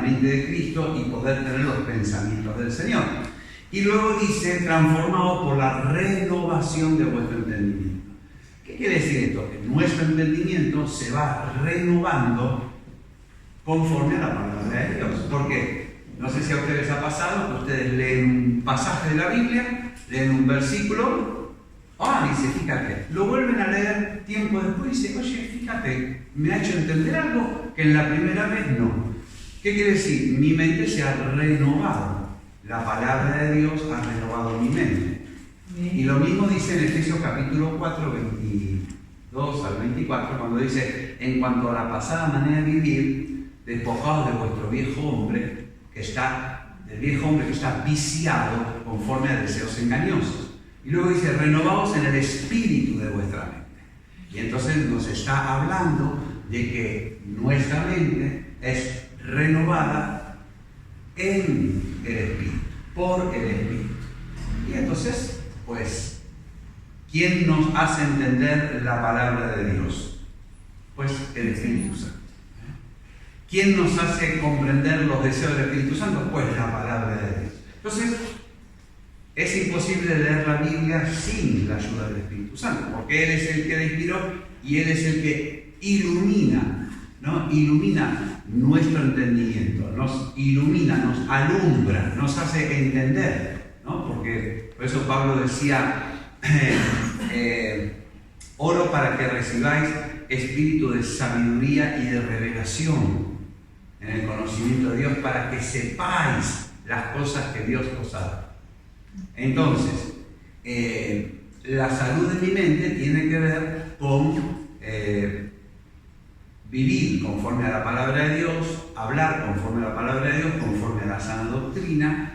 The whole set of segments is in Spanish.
mente de Cristo y poder tener los pensamientos del Señor. Y luego dice, transformado por la renovación de vuestro entendimiento. ¿Qué quiere decir esto? Que nuestro entendimiento se va renovando conforme a la palabra de Dios. Porque no sé si a ustedes les ha pasado que ustedes leen un pasaje de la Biblia, leen un versículo, dice, fíjate, lo vuelven a leer tiempo después y dice, oye, fíjate, me ha hecho entender algo que en la primera vez no. ¿Qué quiere decir? Mi mente se ha renovado. La palabra de Dios ha renovado mi mente. Y lo mismo dice en Efesios capítulo 4, 22 al 24, cuando dice, en cuanto a la pasada manera de vivir, despojados de vuestro viejo hombre, que está viciado conforme a deseos engañosos. Y luego dice, renovaos en el espíritu de vuestra mente. Y entonces nos está hablando de que nuestra mente es renovada en el espíritu, por el espíritu. Y entonces, pues, ¿quién nos hace entender la palabra de Dios? Pues el Espíritu Santo. ¿Quién nos hace comprender los deseos del Espíritu Santo? Pues la palabra de Dios. Entonces, es imposible leer la Biblia sin la ayuda del Espíritu Santo, porque Él es el que la inspiró y Él es el que ilumina, ¿no? Ilumina nuestro entendimiento, nos ilumina, nos alumbra, nos hace entender, ¿no? Porque por eso Pablo decía, oro para que recibáis espíritu de sabiduría y de revelación en el conocimiento de Dios, para que sepáis las cosas que Dios os ha dado. Entonces, la salud de mi mente tiene que ver con vivir conforme a la palabra de Dios, hablar conforme a la palabra de Dios, conforme a la sana doctrina.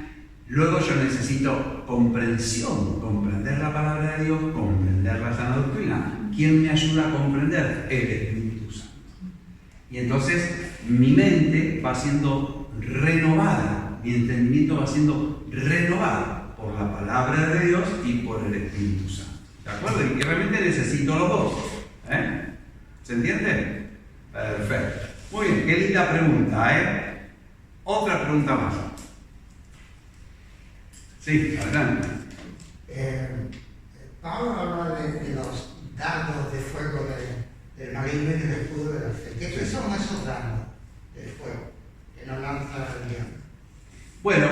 Luego yo necesito comprensión, comprender la palabra de Dios, comprender la sana doctrina. ¿Quién me ayuda a comprender? El Espíritu Santo. Y entonces mi mente va siendo renovada, mi entendimiento va siendo renovado por la palabra de Dios y por el Espíritu Santo. ¿De acuerdo? Y que realmente necesito los dos. ¿Se entiende? Perfecto. Muy bien, qué linda pregunta, Otra pregunta más. Sí, adelante. Pablo habla de los dardos de fuego del maligno y del escudo de la fe. ¿Qué son esos dardos del fuego que nos lanza el diablo? Bueno,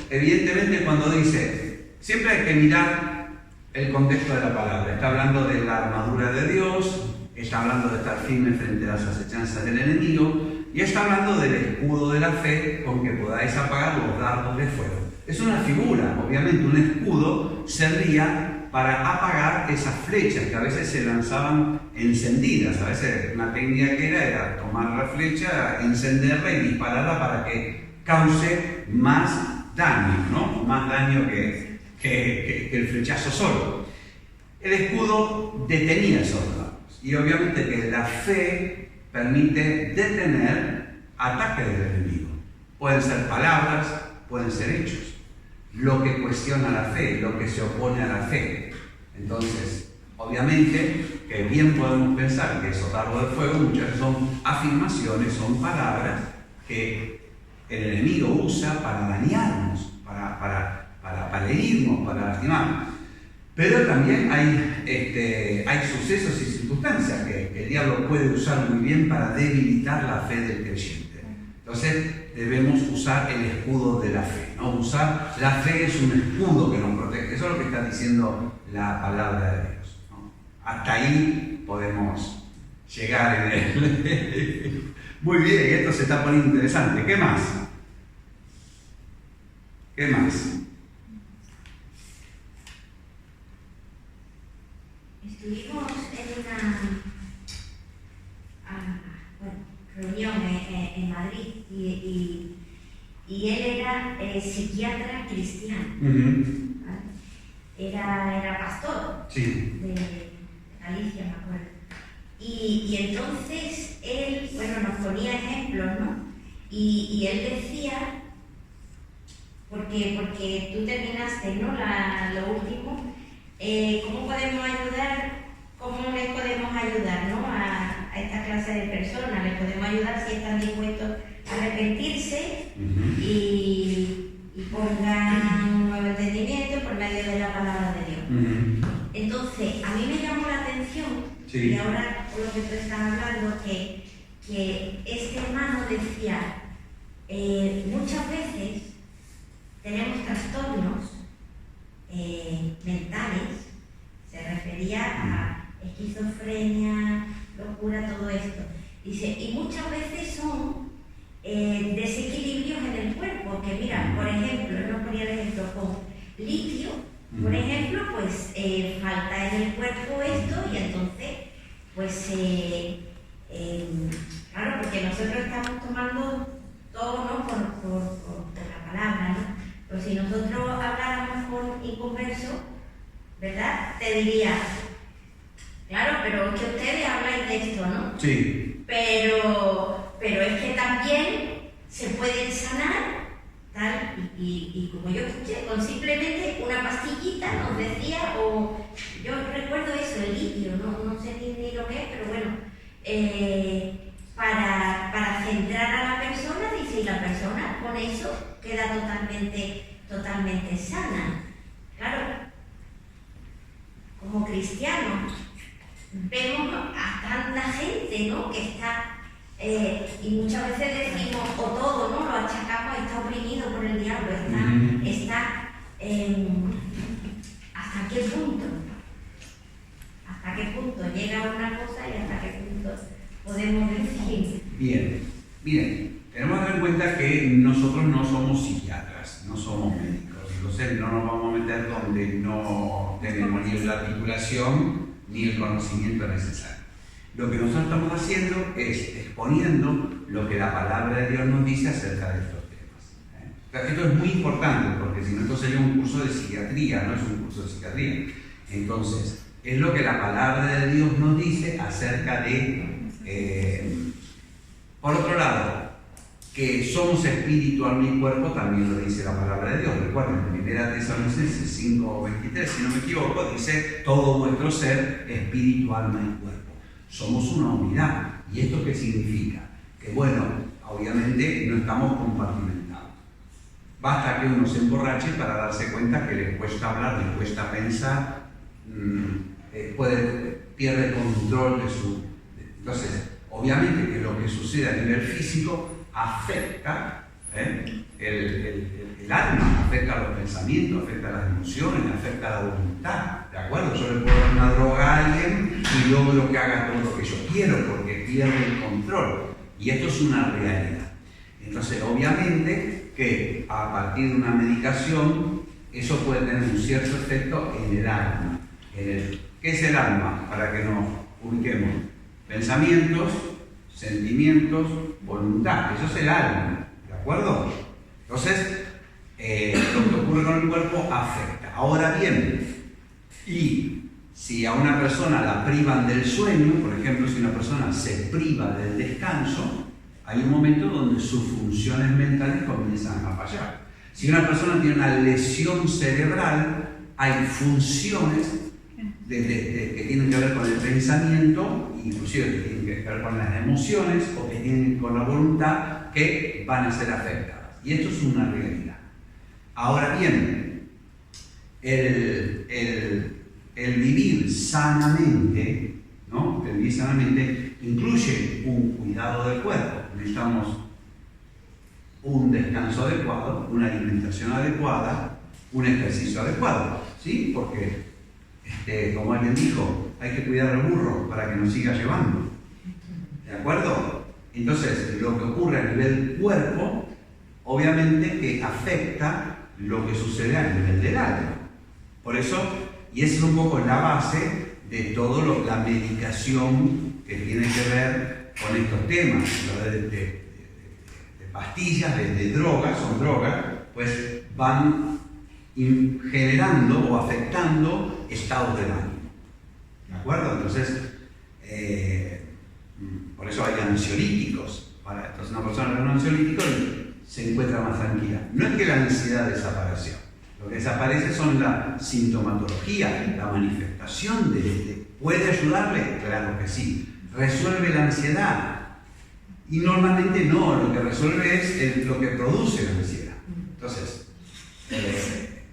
evidentemente cuando dice, siempre hay que mirar el contexto de la palabra. Está hablando de la armadura de Dios, está hablando de estar firme frente a las acechanzas del enemigo, y está hablando del escudo de la fe con que podáis apagar los dardos de fuego. Es una figura, obviamente un escudo servía para apagar esas flechas que a veces se lanzaban encendidas. A veces una técnica que era tomar la flecha, encenderla y dispararla para que cause más daño, ¿no? Más daño que el flechazo solo. El escudo detenía esos dardos. Y obviamente que la fe permite detener ataques del enemigo. Pueden ser palabras, pueden ser hechos. Lo que cuestiona la fe, lo que se opone a la fe. Entonces, obviamente que bien podemos pensar que esos dardos de fuego muchas veces son afirmaciones, son palabras que el enemigo usa para dañarnos, para herirnos, para lastimarnos. Pero también hay sucesos y circunstancias que el diablo puede usar muy bien para debilitar la fe del creyente. Entonces debemos usar el escudo de la fe, ¿no? Usar la fe es un escudo que nos protege. Eso es lo que está diciendo la palabra de Dios, ¿no? Hasta ahí podemos llegar en él. Muy bien, esto se está poniendo interesante. ¿Qué más? ¿Qué más? Estuvimos en una reunión en Madrid y él era psiquiatra cristiano. Uh-huh. ¿Vale? Era pastor, sí, de Galicia, me acuerdo. Y entonces él, nos ponía ejemplos, ¿no? Y él decía, porque tú terminaste, ¿no? Lo último, ¿cómo podemos ayudar? ¿Cómo les podemos ayudar, ¿no? a esta clase de personas? ¿Les podemos ayudar si están dispuestos a arrepentirse y pongan un nuevo entendimiento por medio de la palabra de Dios. Entonces, a mí me llamó la atención, y ahora por lo que tú estás hablando, que este hermano decía, muchas veces tenemos trastornos mentales, se refería a esquizofrenia, locura, todo esto. Dice, y muchas veces son desequilibrios en el cuerpo, que mira, por ejemplo, no ponía el ejemplo con litio, por ejemplo, pues falta en el cuerpo esto y entonces, pues, claro, porque nosotros estamos tomando todo, ¿no? por la palabra, ¿no? Pero si nosotros habláramos con inconverso, ¿verdad? Te diría, claro, pero que ustedes hablan de esto, ¿no? Sí. Pero es que también se pueden sanar, tal, y como yo escuché, con simplemente una pastillita nos decía, o yo recuerdo eso, el litio, no sé ni lo que es, pero bueno, para centrar a la persona, dice, y la persona con eso queda totalmente sana. Claro, como cristianos, vemos a tanta gente, ¿no? Que está, y muchas veces decimos, o todo, ¿no? Lo achacamos, está oprimido por el diablo, está ¿hasta qué punto? ¿Hasta qué punto llega una cosa y hasta qué punto podemos decir? Bien, miren, tenemos que tener en cuenta que nosotros no somos psiquiatras, no somos médicos, entonces no nos vamos a meter donde no tenemos ni la articulación ni el conocimiento necesario. Lo que nosotros estamos haciendo es exponiendo lo que la palabra de Dios nos dice acerca de estos temas. Esto es muy importante porque si no, esto sería un curso de psiquiatría, no es un curso de psiquiatría. Entonces, es lo que la palabra de Dios nos dice acerca de... por otro lado, que somos espíritu, alma y cuerpo, también lo dice la palabra de Dios. Recuerden, en 1 Tesalonicenses 5:23, si no me equivoco, dice todo nuestro ser, espíritu, alma y cuerpo. Somos una unidad. ¿Y esto qué significa? Que bueno, obviamente no estamos compartimentados. Basta que uno se emborrache para darse cuenta que le cuesta hablar, le cuesta pensar, pierde control de su... Entonces, obviamente que lo que sucede a nivel físico afecta el alma, afecta los pensamientos, afecta las emociones, afecta la voluntad, ¿de acuerdo? Yo le puedo dar una droga a alguien y logro que haga todo lo que yo quiero porque pierde el control. Y esto es una realidad. Entonces, obviamente que a partir de una medicación, eso puede tener un cierto efecto en el alma. ¿Qué es el alma? Para que nos ubiquemos. Pensamientos, sentimientos, voluntad. Eso es el alma, ¿de acuerdo? Entonces, lo que ocurre con el cuerpo afecta. Ahora bien, y si a una persona la privan del sueño, por ejemplo, si una persona se priva del descanso, hay un momento donde sus funciones mentales comienzan a fallar. Si una persona tiene una lesión cerebral, hay funciones que tienen que ver con el pensamiento, inclusive que tienen que ver con las emociones o que tienen que ver con la voluntad, que van a ser afectadas. Y esto es una realidad. Ahora bien, el vivir sanamente, ¿no? El vivir sanamente incluye un cuidado del cuerpo. Necesitamos un descanso adecuado, una alimentación adecuada, un ejercicio adecuado, ¿sí? Porque como alguien dijo, hay que cuidar al burro para que nos siga llevando. ¿De acuerdo? Entonces, lo que ocurre a nivel cuerpo, obviamente que afecta lo que sucede a nivel del alma. Por eso, y esa es un poco la base de toda la medicación que tiene que ver con estos temas, de pastillas, de drogas, son drogas, pues van generando o afectando estados del ánimo. ¿De acuerdo? Entonces, por eso hay ansiolíticos. Entonces, una persona con un ansiolítico se encuentra más tranquila. No es que la ansiedad desapareció. Lo que desaparece son la sintomatología, la manifestación ¿Puede ayudarle? Claro que sí. ¿Resuelve la ansiedad? Y normalmente no, lo que resuelve es lo que produce la ansiedad. Entonces,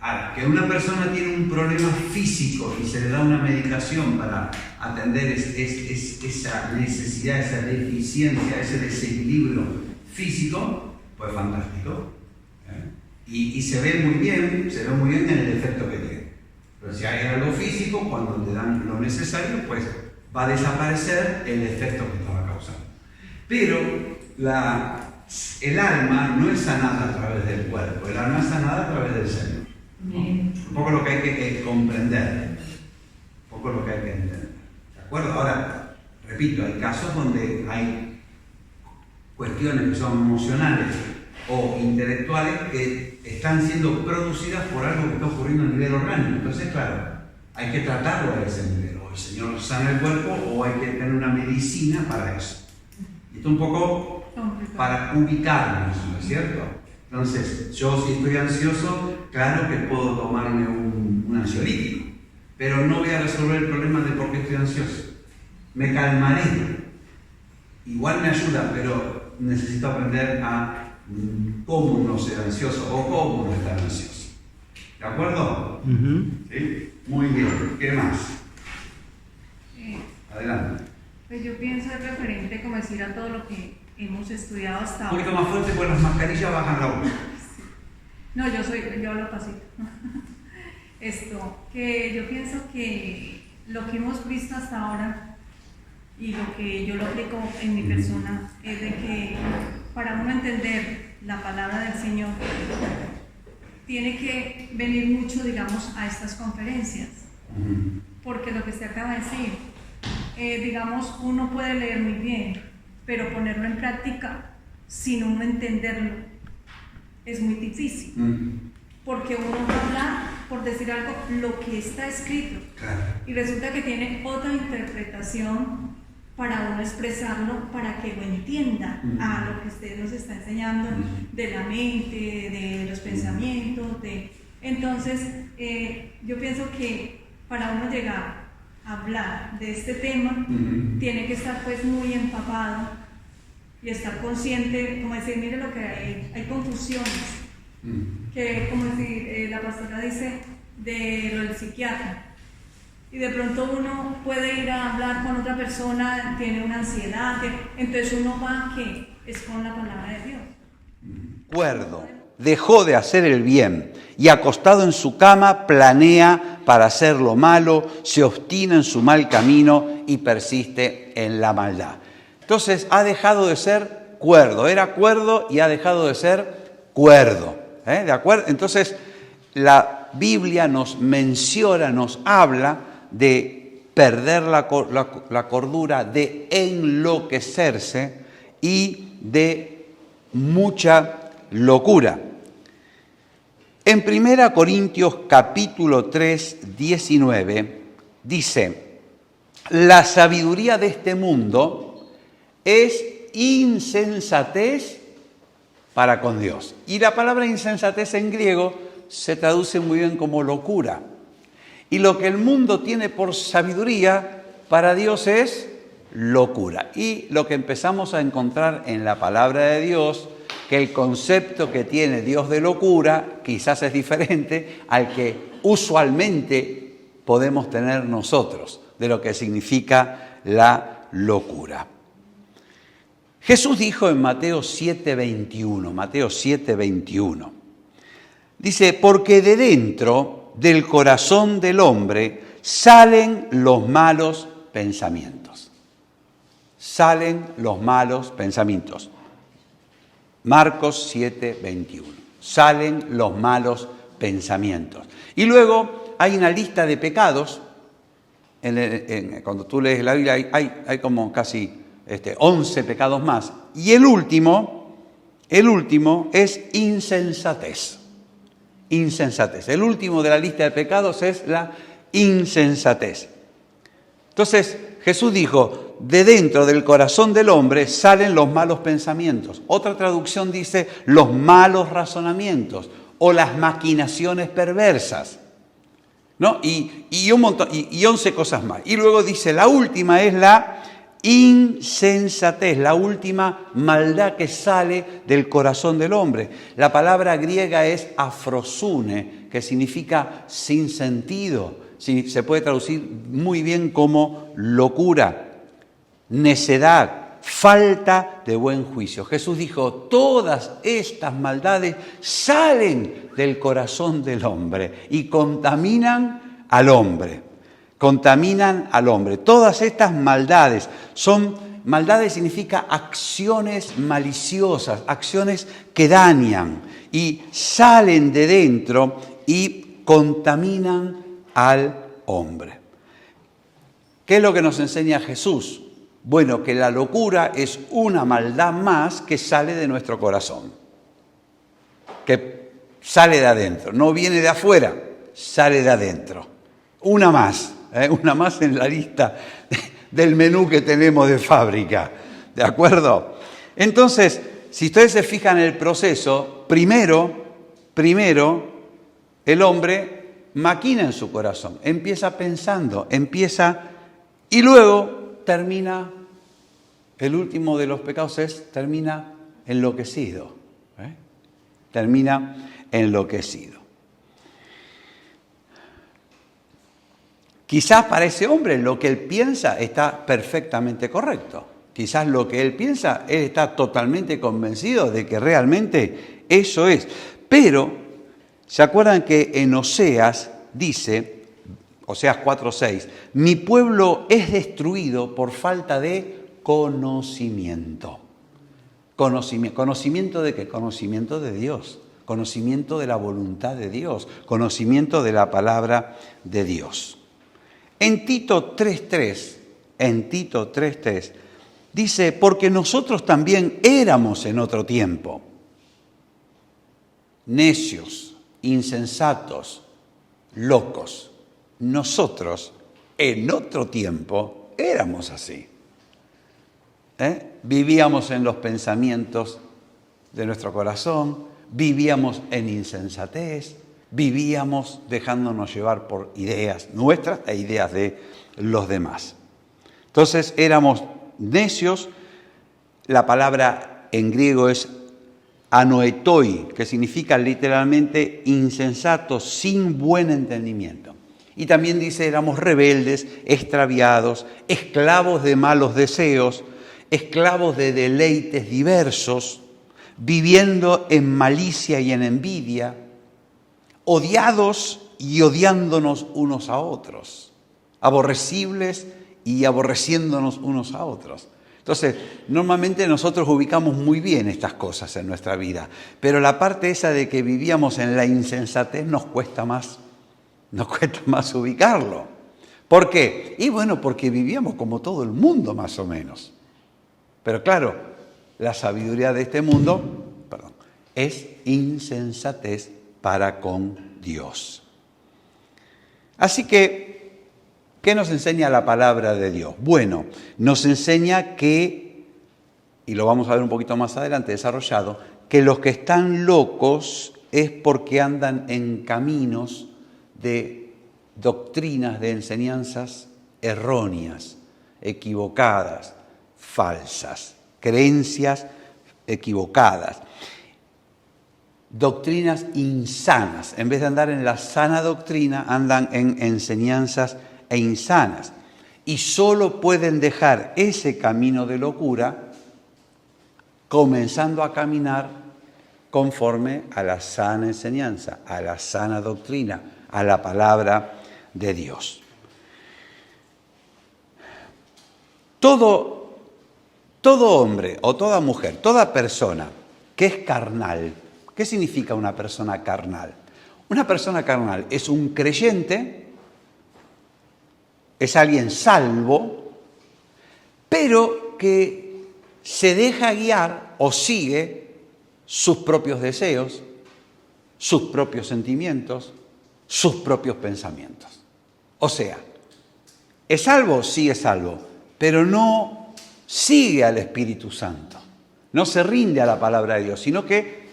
ahora, que una persona tiene un problema físico y se le da una medicación para atender esa necesidad, esa deficiencia, ese desequilibrio físico, pues fantástico. Y se ve muy bien en el efecto que tiene. Pero si hay algo físico, cuando te dan lo necesario, pues va a desaparecer el efecto que estaba causando. Pero el alma no es sanada a través del cuerpo, el alma es sanada a través del Señor. Un poco lo que hay que comprender, un poco lo que hay que entender. ¿De acuerdo? Ahora, repito, hay casos donde hay cuestiones que son emocionales o intelectuales que están siendo producidas por algo que está ocurriendo a nivel orgánico. Entonces, claro, hay que tratarlo a ese nivel. O el Señor sana el cuerpo o hay que tener una medicina para eso. Y esto un poco para ubicarnos, ¿no es cierto? Entonces, yo si estoy ansioso, claro que puedo tomarme un ansiolítico, pero no voy a resolver el problema de por qué estoy ansioso. Me calmaré. Igual me ayuda, pero necesito aprender a cómo no ser ansioso o cómo no estar ansioso. ¿De acuerdo? ¿Sí? Muy bien. ¿Qué más? Adelante. Pues yo pienso es referente, como decir, a todo lo que hemos estudiado hasta ahora. Un poquito más fuerte porque las mascarillas bajan la voz. No, yo hablo pasito. Que yo pienso que lo que hemos visto hasta ahora y lo que yo lo aplico en mi persona es de que para uno entender la palabra del Señor tiene que venir mucho, digamos, a estas conferencias, porque lo que se acaba de decir, digamos, uno puede leer muy bien, pero ponerlo en práctica sin uno entenderlo es muy difícil, porque uno va a hablar, por decir algo, lo que está escrito, y resulta que tiene otra interpretación para uno expresarlo, para que lo entienda a lo que usted nos está enseñando de la mente, de los pensamientos. Entonces, yo pienso que para uno llegar a hablar de este tema, tiene que estar pues muy empapado y estar consciente, como decir, mire lo que hay confusiones, que como decir, la pastora dice de lo del psiquiatra. Y de pronto uno puede ir a hablar con otra persona, tiene una ansiedad, entonces uno va que es con la palabra de Dios. Cuerdo, dejó de hacer el bien y acostado en su cama planea para hacer lo malo, se obstina en su mal camino y persiste en la maldad. Entonces ha dejado de ser cuerdo, era cuerdo y ha dejado de ser cuerdo. ¿De acuerdo? Entonces la Biblia nos menciona, nos habla de perder la cordura, de enloquecerse y de mucha locura. En 1 Corintios capítulo 3, 19, dice, la sabiduría de este mundo es insensatez para con Dios. Y la palabra insensatez en griego se traduce muy bien como locura. Y lo que el mundo tiene por sabiduría, para Dios es locura. Y lo que empezamos a encontrar en la palabra de Dios, que el concepto que tiene Dios de locura quizás es diferente al que usualmente podemos tener nosotros, de lo que significa la locura. Jesús dijo en Mateo 7:21, dice, porque de dentro del corazón del hombre salen los malos pensamientos. Salen los malos pensamientos. Marcos 7:21. Salen los malos pensamientos. Y luego hay una lista de pecados. Cuando tú lees la Biblia hay como casi 11 pecados más. Y el último es insensatez. Insensatez. El último de la lista de pecados es la insensatez. Entonces Jesús dijo, de dentro del corazón del hombre salen los malos pensamientos. Otra traducción dice los malos razonamientos o las maquinaciones perversas, ¿no? Y un montón, y 11 cosas más. Y luego dice, la última es la insensatez, la última maldad que sale del corazón del hombre. La palabra griega es afrosune, que significa sin sentido. Se puede traducir muy bien como locura, necedad, falta de buen juicio. Jesús dijo, todas estas maldades salen del corazón del hombre y contaminan al hombre. Contaminan al hombre. Todas estas maldades significa acciones maliciosas, acciones que dañan y salen de dentro y contaminan al hombre. ¿Qué es lo que nos enseña Jesús? Bueno, que la locura es una maldad más que sale de nuestro corazón, que sale de adentro, no viene de afuera, sale de adentro. Una más en la lista del menú que tenemos de fábrica, ¿de acuerdo? Entonces, si ustedes se fijan en el proceso, primero el hombre maquina en su corazón, empieza pensando, y luego termina, el último de los pecados termina enloquecido. Termina enloquecido. Quizás para ese hombre lo que él piensa está perfectamente correcto. Quizás lo que él piensa, él está totalmente convencido de que realmente eso es. Pero, ¿se acuerdan que en Oseas dice, Oseas 4:6, mi pueblo es destruido por falta de conocimiento? ¿Conocimiento de qué? Conocimiento de Dios, conocimiento de la voluntad de Dios, conocimiento de la palabra de Dios. En Tito 3:3 dice, porque nosotros también éramos en otro tiempo necios, insensatos, locos. Nosotros en otro tiempo éramos así. Vivíamos en los pensamientos de nuestro corazón, vivíamos en insensatez, vivíamos dejándonos llevar por ideas nuestras e ideas de los demás. Entonces éramos necios. La palabra en griego es anoetoi, que significa literalmente insensatos, sin buen entendimiento. Y también dice, éramos rebeldes, extraviados, esclavos de malos deseos, esclavos de deleites diversos, viviendo en malicia y en envidia, odiados y odiándonos unos a otros, aborrecibles y aborreciéndonos unos a otros. Entonces, normalmente nosotros ubicamos muy bien estas cosas en nuestra vida, pero la parte esa de que vivíamos en la insensatez nos cuesta más ubicarlo. ¿Por qué? Y bueno, porque vivíamos como todo el mundo más o menos. Pero claro, la sabiduría de este mundo, es insensatez para con Dios. Así que, ¿qué nos enseña la palabra de Dios? Bueno, nos enseña que, y lo vamos a ver un poquito más adelante desarrollado, que los que están locos es porque andan en caminos de doctrinas, de enseñanzas erróneas, equivocadas, falsas, creencias equivocadas, doctrinas insanas. En vez de andar en la sana doctrina, andan en enseñanzas insanas. Y solo pueden dejar ese camino de locura comenzando a caminar conforme a la sana enseñanza, a la sana doctrina, a la palabra de Dios. Todo hombre o toda mujer, toda persona que es carnal, ¿qué significa una persona carnal? Una persona carnal es un creyente, es alguien salvo, pero que se deja guiar o sigue sus propios deseos, sus propios sentimientos, sus propios pensamientos. O sea, ¿es salvo? Sí, es salvo, pero no sigue al Espíritu Santo, no se rinde a la palabra de Dios, sino que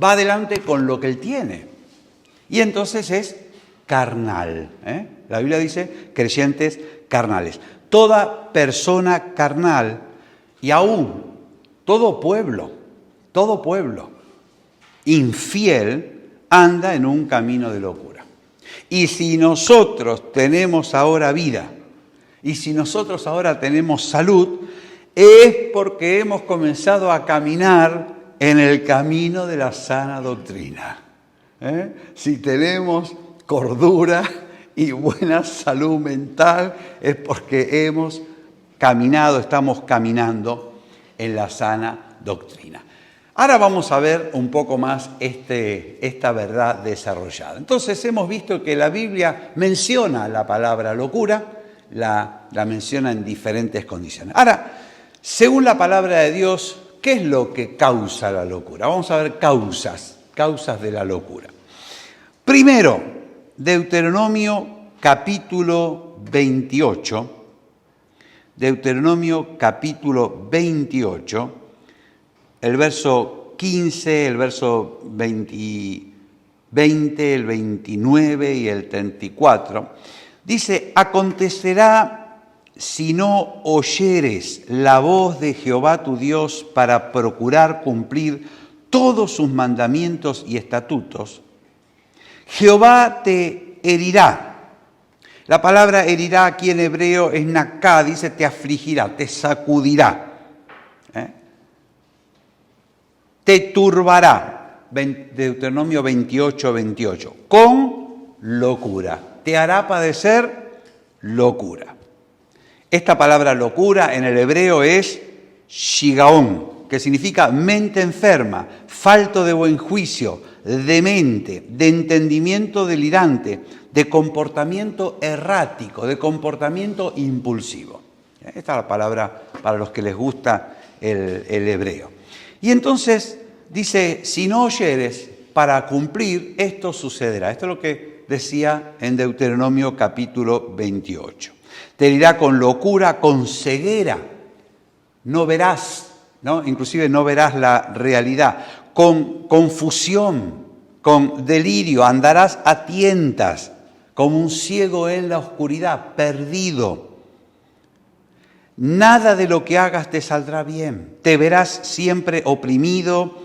va adelante con lo que él tiene. Y entonces es carnal. La Biblia dice creyentes carnales. toda persona carnal y aún todo pueblo infiel anda en un camino de locura. Y si nosotros tenemos ahora vida, y si nosotros ahora tenemos salud, es porque hemos comenzado a caminar en el camino de la sana doctrina. Si tenemos cordura y buena salud mental, es porque estamos caminando en la sana doctrina. Ahora vamos a ver un poco más esta verdad desarrollada. Entonces hemos visto que la Biblia menciona la palabra locura, la menciona en diferentes condiciones. Ahora, según la palabra de Dios, ¿qué es lo que causa la locura? Vamos a ver causas de la locura. Primero, Deuteronomio capítulo 28, el verso 15, el verso 20, el 29 y el 34, dice: acontecerá si no oyeres la voz de Jehová tu Dios para procurar cumplir todos sus mandamientos y estatutos, Jehová te herirá. La palabra herirá aquí en hebreo es naká, dice te afligirá, te sacudirá, te turbará, Deuteronomio 28, con locura, te hará padecer locura. Esta palabra locura en el hebreo es shigaón, que significa mente enferma, falto de buen juicio, demente, de entendimiento delirante, de comportamiento errático, de comportamiento impulsivo. Esta es la palabra para los que les gusta el hebreo. Y entonces dice, si no oyeres, para cumplir, esto sucederá. Esto es lo que decía en Deuteronomio capítulo 28. Te herirá con locura, con ceguera, no verás, ¿no? Inclusive no verás la realidad, con confusión, con delirio, andarás a tientas, como un ciego en la oscuridad, perdido. Nada de lo que hagas te saldrá bien, te verás siempre oprimido,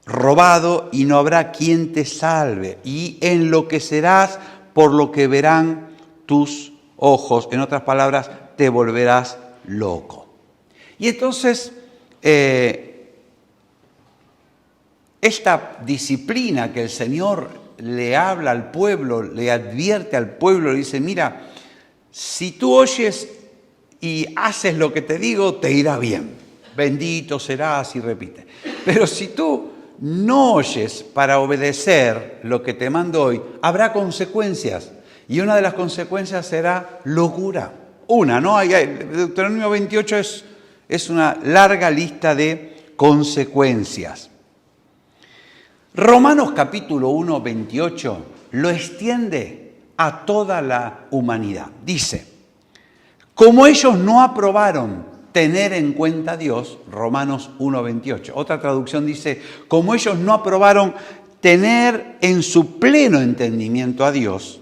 robado, y no habrá quien te salve, y enloquecerás por lo que verán tus ojos. En otras palabras, te volverás loco. Y entonces, esta disciplina que el Señor le habla al pueblo, le advierte al pueblo, le dice, mira, si tú oyes y haces lo que te digo, te irá bien. Bendito serás, y repite. Pero si tú no oyes para obedecer lo que te mando hoy, habrá consecuencias. Y una de las consecuencias será locura. Deuteronomio 28 es una larga lista de consecuencias. Romanos capítulo 1, 28 lo extiende a toda la humanidad. Dice, como ellos no aprobaron tener en cuenta a Dios, Romanos 1, 28. Otra traducción dice, como ellos no aprobaron tener en su pleno entendimiento a Dios,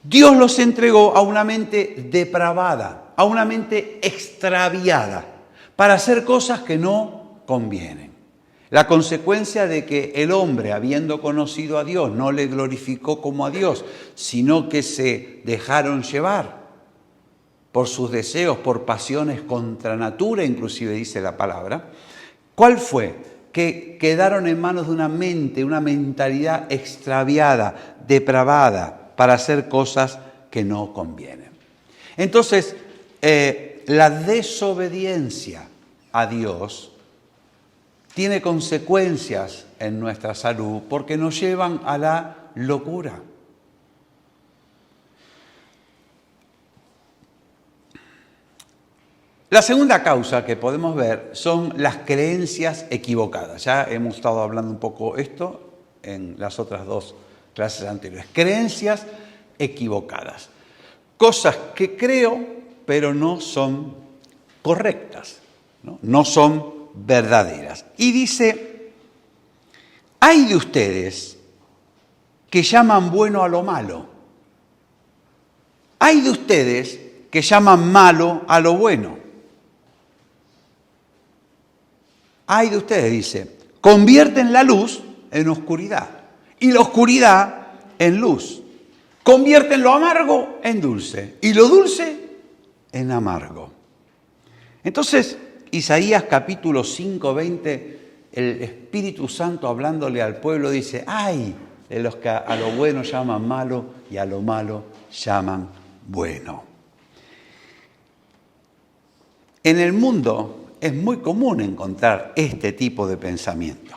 Dios los entregó a una mente depravada, a una mente extraviada, para hacer cosas que no convienen. La consecuencia de que el hombre, habiendo conocido a Dios, no le glorificó como a Dios, sino que se dejaron llevar por sus deseos, por pasiones contra natura, inclusive dice la palabra. ¿Cuál fue? Que quedaron en manos de una mente, una mentalidad extraviada, depravada, para hacer cosas que no convienen. Entonces, la desobediencia a Dios tiene consecuencias en nuestra salud porque nos llevan a la locura. La segunda causa que podemos ver son las creencias equivocadas. Ya hemos estado hablando un poco esto en las otras dos clases anteriores. Creencias equivocadas. Cosas que creo, pero no son correctas, no son verdaderas. Y dice, hay de ustedes que llaman bueno a lo malo. Hay de ustedes que llaman malo a lo bueno. Ay de ustedes, dice, convierten la luz en oscuridad y la oscuridad en luz. Convierten lo amargo en dulce y lo dulce en amargo. Entonces, Isaías capítulo 5, 20, el Espíritu Santo hablándole al pueblo dice, ay de los que a lo bueno llaman malo y a lo malo llaman bueno. En el mundo es muy común encontrar este tipo de pensamiento.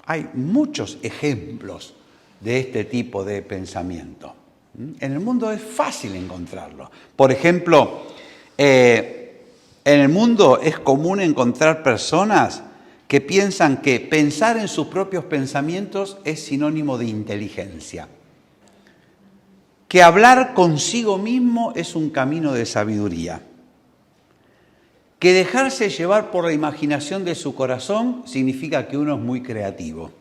Hay muchos ejemplos de este tipo de pensamiento. En el mundo es fácil encontrarlo. Por ejemplo, en el mundo es común encontrar personas que piensan que pensar en sus propios pensamientos es sinónimo de inteligencia. Que hablar consigo mismo es un camino de sabiduría. Que dejarse llevar por la imaginación de su corazón significa que uno es muy creativo.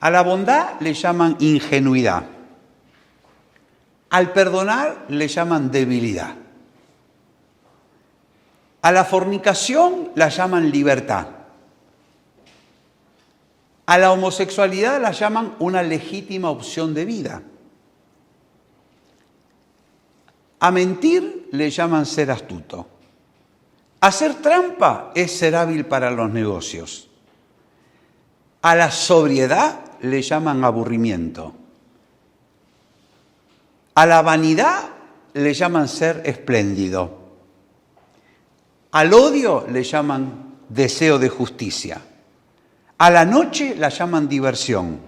A la bondad le llaman ingenuidad. Al perdonar le llaman debilidad. A la fornicación la llaman libertad. A la homosexualidad la llaman una legítima opción de vida. A mentir le llaman ser astuto. Hacer trampa es ser hábil para los negocios. A la sobriedad le llaman aburrimiento. A la vanidad le llaman ser espléndido. Al odio le llaman deseo de justicia. A la noche la llaman diversión.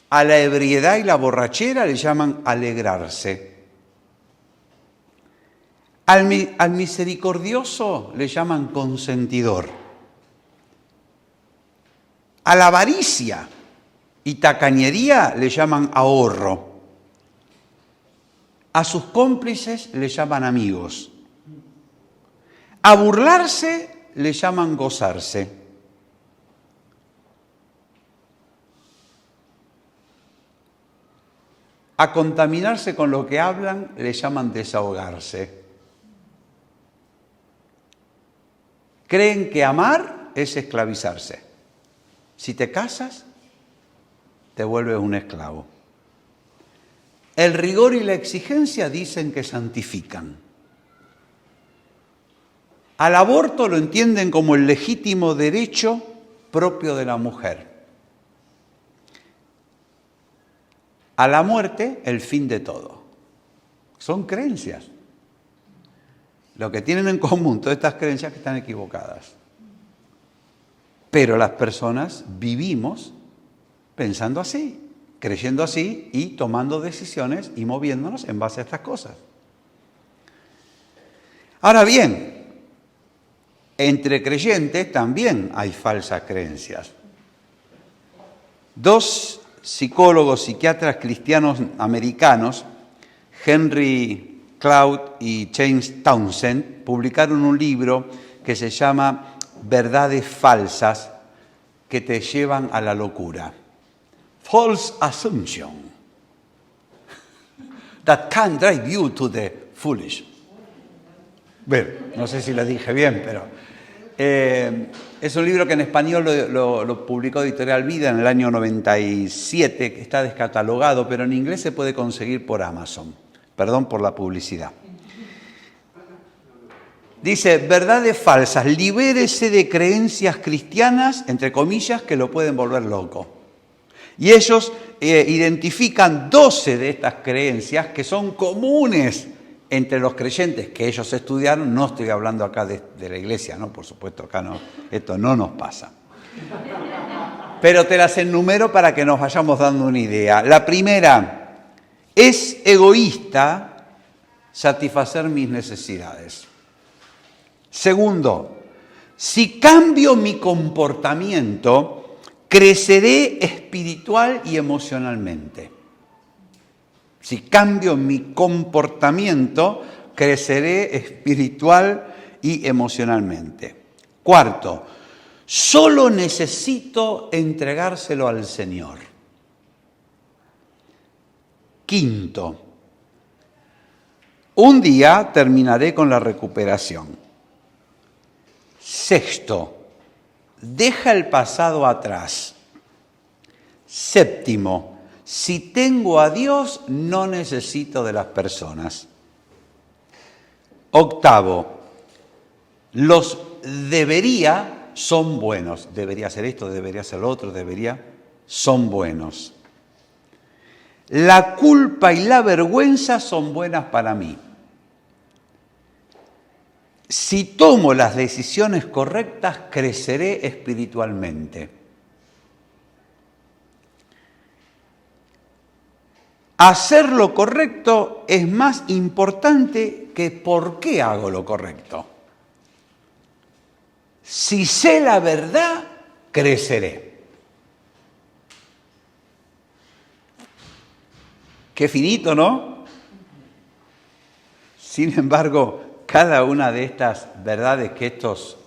A la ebriedad y la borrachera le llaman alegrarse. Al misericordioso le llaman consentidor. A la avaricia y tacañería le llaman ahorro. A sus cómplices le llaman amigos. A burlarse le llaman gozarse. A contaminarse con lo que hablan le llaman desahogarse. Creen que amar es esclavizarse. Si te casas, te vuelves un esclavo. El rigor y la exigencia dicen que santifican. Al aborto lo entienden como el legítimo derecho propio de la mujer. A la muerte, el fin de todo. Son creencias. Lo que tienen en común todas estas creencias es que están equivocadas. Pero las personas vivimos pensando así, creyendo así y tomando decisiones y moviéndonos en base a estas cosas. Ahora bien, entre creyentes también hay falsas creencias. Dos psicólogos, psiquiatras cristianos americanos, Henry Cloud y James Townsend, publicaron un libro que se llama Verdades falsas que te llevan a la locura. False assumption that can drive you to the foolish. Bueno, no sé si lo dije bien, pero es un libro que en español lo publicó Editorial Vida en el año 97, que está descatalogado, pero en inglés se puede conseguir por Amazon. Perdón por la publicidad. Dice, verdades falsas, libérese de creencias cristianas, entre comillas, que lo pueden volver loco. Y ellos identifican 12 de estas creencias que son comunes entre los creyentes que ellos estudiaron. No estoy hablando acá de la iglesia, ¿no? Por supuesto, acá no, esto no nos pasa. Pero te las enumero para que nos vayamos dando una idea. La primera, es egoísta satisfacer mis necesidades. Segundo, si cambio mi comportamiento, creceré espiritual y emocionalmente. Si cambio mi comportamiento, creceré espiritual y emocionalmente. Cuarto, solo necesito entregárselo al Señor. Quinto, Un día terminaré con la recuperación. Sexto, deja el pasado atrás. Séptimo, si tengo a Dios, no necesito de las personas. Octavo, los debería son buenos. Debería hacer esto, debería hacer lo otro, son buenos. La culpa y la vergüenza son buenas para mí. Si tomo las decisiones correctas, creceré espiritualmente. Hacer lo correcto es más importante que por qué hago lo correcto. Si sé la verdad, creceré. Qué finito, ¿no? Sin embargo, cada una de estas verdades que estos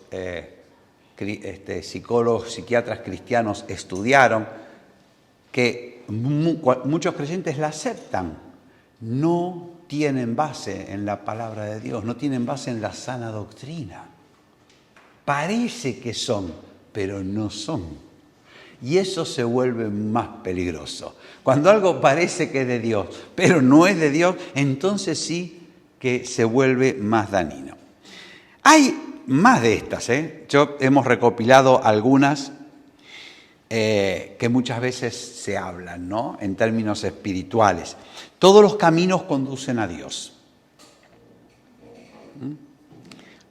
psicólogos, psiquiatras cristianos estudiaron, que muchos creyentes la aceptan, no tienen base en la palabra de Dios, no tienen base en la sana doctrina. Parece que son, pero no son. Y eso se vuelve más peligroso. Cuando algo parece que es de Dios, pero no es de Dios, entonces sí que se vuelve más dañino. Hay más de estas, hemos recopilado algunas que muchas veces se hablan, ¿no? En términos espirituales. Todos los caminos conducen a Dios.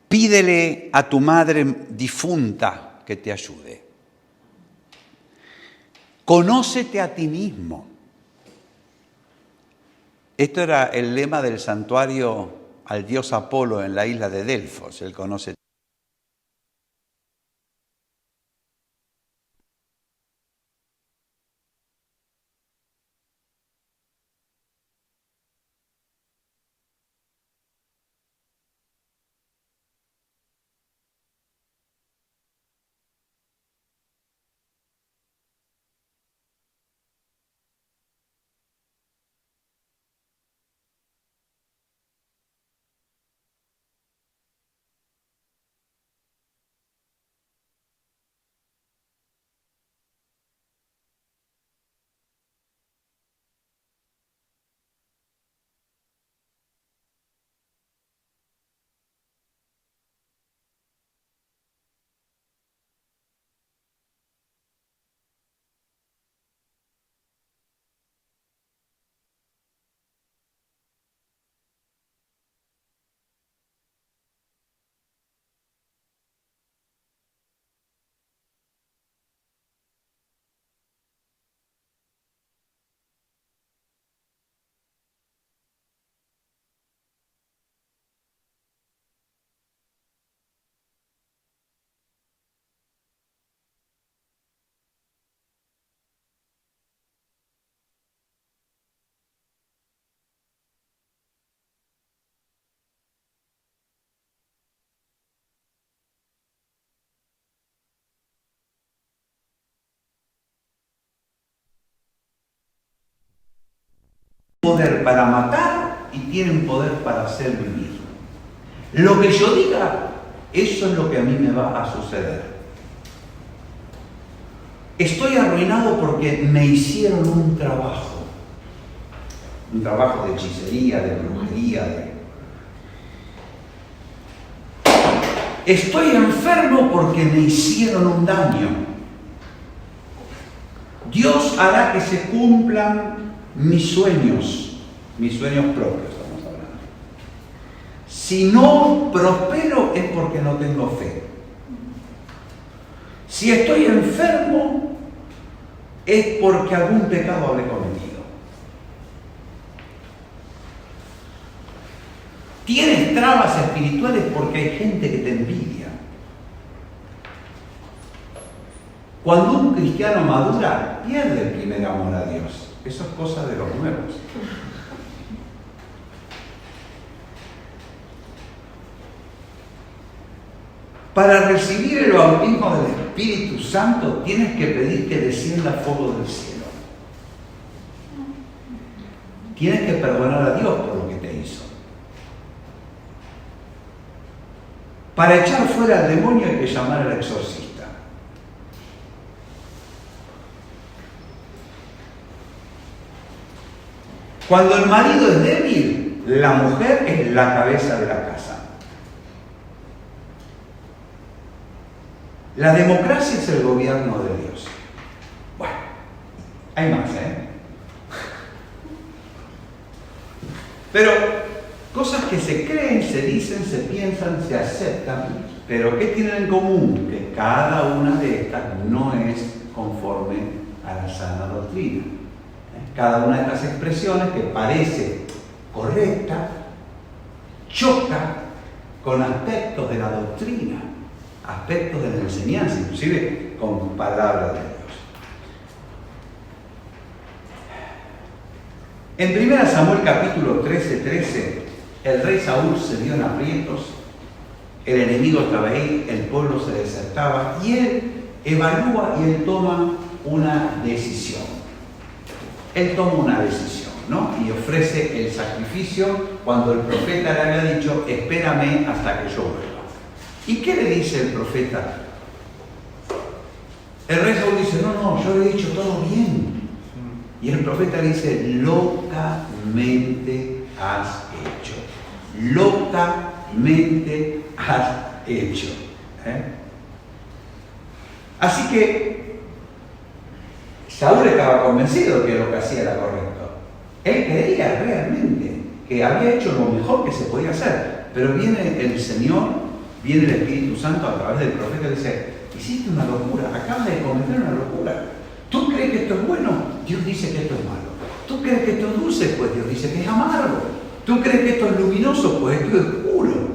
Pídele a tu madre difunta que te ayude. Conócete a ti mismo. Esto era el lema del santuario al dios Apolo en la isla de Delfos. Él conoce. Poder para matar y tienen poder para hacer vivir. Lo que yo diga, eso es lo que a mí me va a suceder. Estoy arruinado porque me hicieron un trabajo de hechicería, de brujería. Estoy enfermo porque me hicieron un daño. Dios hará que se cumplan mis sueños propios, estamos hablando. Si no prospero es porque no tengo fe. Si estoy enfermo es porque algún pecado habré cometido. Tienes trabas espirituales porque hay gente que te envidia. Cuando un cristiano madura, pierde el primer amor a Dios. Eso es cosa de los nuevos. Para recibir el bautismo del Espíritu Santo tienes que pedir que descienda fuego del cielo. Tienes que perdonar a Dios por lo que te hizo. Para echar fuera al demonio hay que llamar al exorcista. Cuando el marido es débil, la mujer es la cabeza de la casa. La democracia es el gobierno de Dios. Bueno, hay más, Pero cosas que se creen, se dicen, se piensan, se aceptan, pero ¿qué tienen en común? Que cada una de estas no es conforme a la sana doctrina. Cada una de estas expresiones que parece correcta, choca con aspectos de la doctrina, aspectos de la enseñanza, inclusive con palabra de Dios. En 1 Samuel capítulo 13, el rey Saúl se vio en aprietos, el enemigo estaba ahí, el pueblo se desertaba, y él evalúa y él toma una decisión. Él toma una decisión, ¿no? Y ofrece el sacrificio cuando el profeta le había dicho, espérame hasta que yo vuelva. ¿Y qué le dice el profeta? El rey Saúl dice, no, yo le he dicho todo bien. Y el profeta le dice, locamente has hecho. Locamente has hecho. Así que Saúl estaba convencido de que lo que hacía era correcto. Él creía realmente que había hecho lo mejor que se podía hacer. Pero viene el Señor, viene el Espíritu Santo a través del profeta y dice, hiciste una locura, acabas de cometer una locura. ¿Tú crees que esto es bueno? Dios dice que esto es malo. ¿Tú crees que esto es dulce? Pues Dios dice que es amargo. ¿Tú crees que esto es luminoso? Pues esto es oscuro.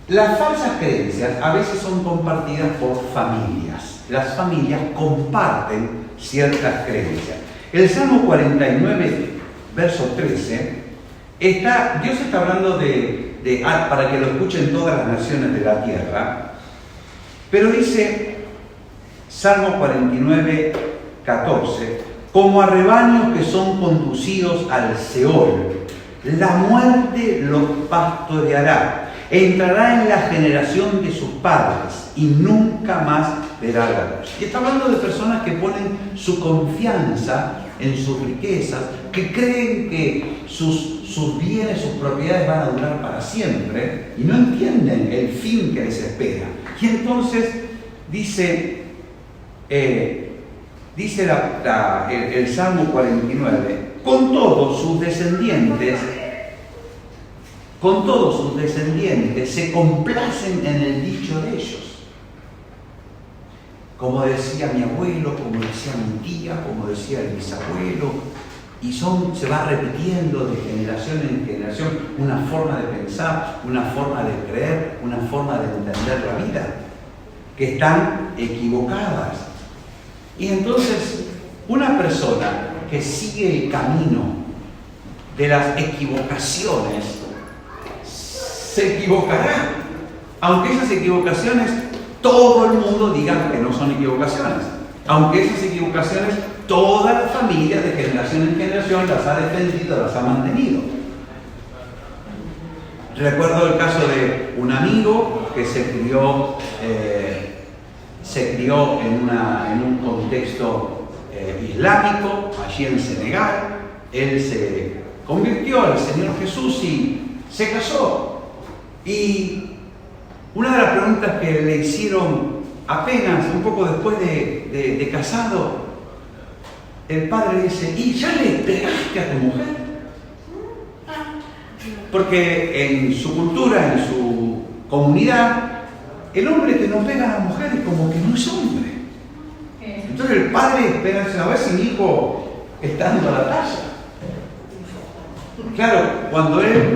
Las falsas creencias a veces son compartidas por familias. Las familias comparten ciertas creencias. El Salmo 49, verso 13, Dios está hablando para que lo escuchen todas las naciones de la tierra. Pero dice, Salmo 49, 14, como a rebaños que son conducidos al Seol, la muerte los pastoreará, entrará en la generación de sus padres y nunca más verá la luz. Y está hablando de personas que ponen su confianza en sus riquezas, que creen que sus bienes, sus propiedades van a durar para siempre y no entienden el fin que les espera. Y entonces dice el Salmo 49, con todos sus descendientes se complacen en el dicho de ellos. Como decía mi abuelo, como decía mi tía, como decía el bisabuelo, y se va repitiendo de generación en generación una forma de pensar, una forma de creer, una forma de entender la vida, que están equivocadas. Y entonces, una persona que sigue el camino de las equivocaciones, se equivocará, aunque esas equivocaciones todo el mundo diga que no son equivocaciones, aunque esas equivocaciones toda la familia de generación en generación las ha defendido, las ha mantenido. Recuerdo el caso de un amigo que se crió en un contexto islámico, allí en Senegal. Él se convirtió al Señor Jesús y se casó. Y una de las preguntas que le hicieron apenas un poco después de casado, el padre dice, ¿y ya le pegaste a tu mujer? Porque en su cultura, en su comunidad, el hombre que no pega a la mujer es como que no es hombre. Entonces el padre espera a ver si mi hijo está dando la talla. Claro, cuando él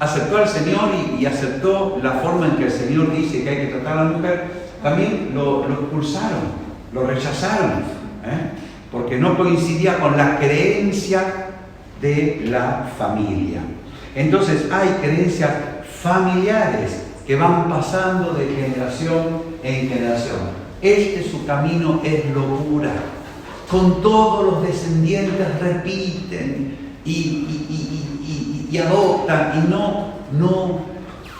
aceptó al Señor y aceptó la forma en que el Señor dice que hay que tratar a la mujer, también lo expulsaron, lo rechazaron, porque no coincidía con la creencia de la familia. Entonces hay creencias familiares que van pasando de generación en generación. Su camino es locura. Con todos los descendientes repiten y y adoptan y no.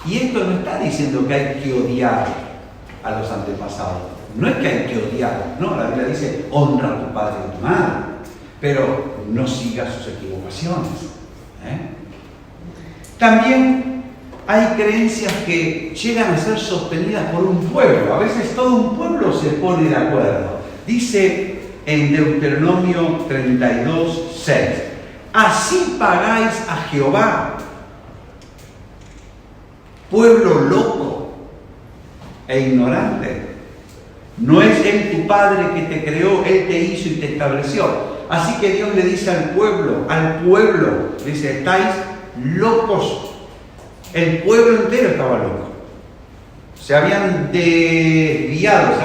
Y esto no está diciendo que hay que odiar a los antepasados. No es que hay que odiarlos, no, la Biblia dice honra a tu padre y a tu madre, pero no sigas sus equivocaciones. También hay creencias que llegan a ser sostenidas por un pueblo. A veces todo un pueblo se pone de acuerdo. Dice en Deuteronomio 32:6, así pagáis a Jehová, pueblo loco e ignorante. No es Él tu Padre que te creó, Él te hizo y te estableció. Así que Dios le dice al pueblo, dice, estáis locos. El pueblo entero estaba loco. Se habían desviado.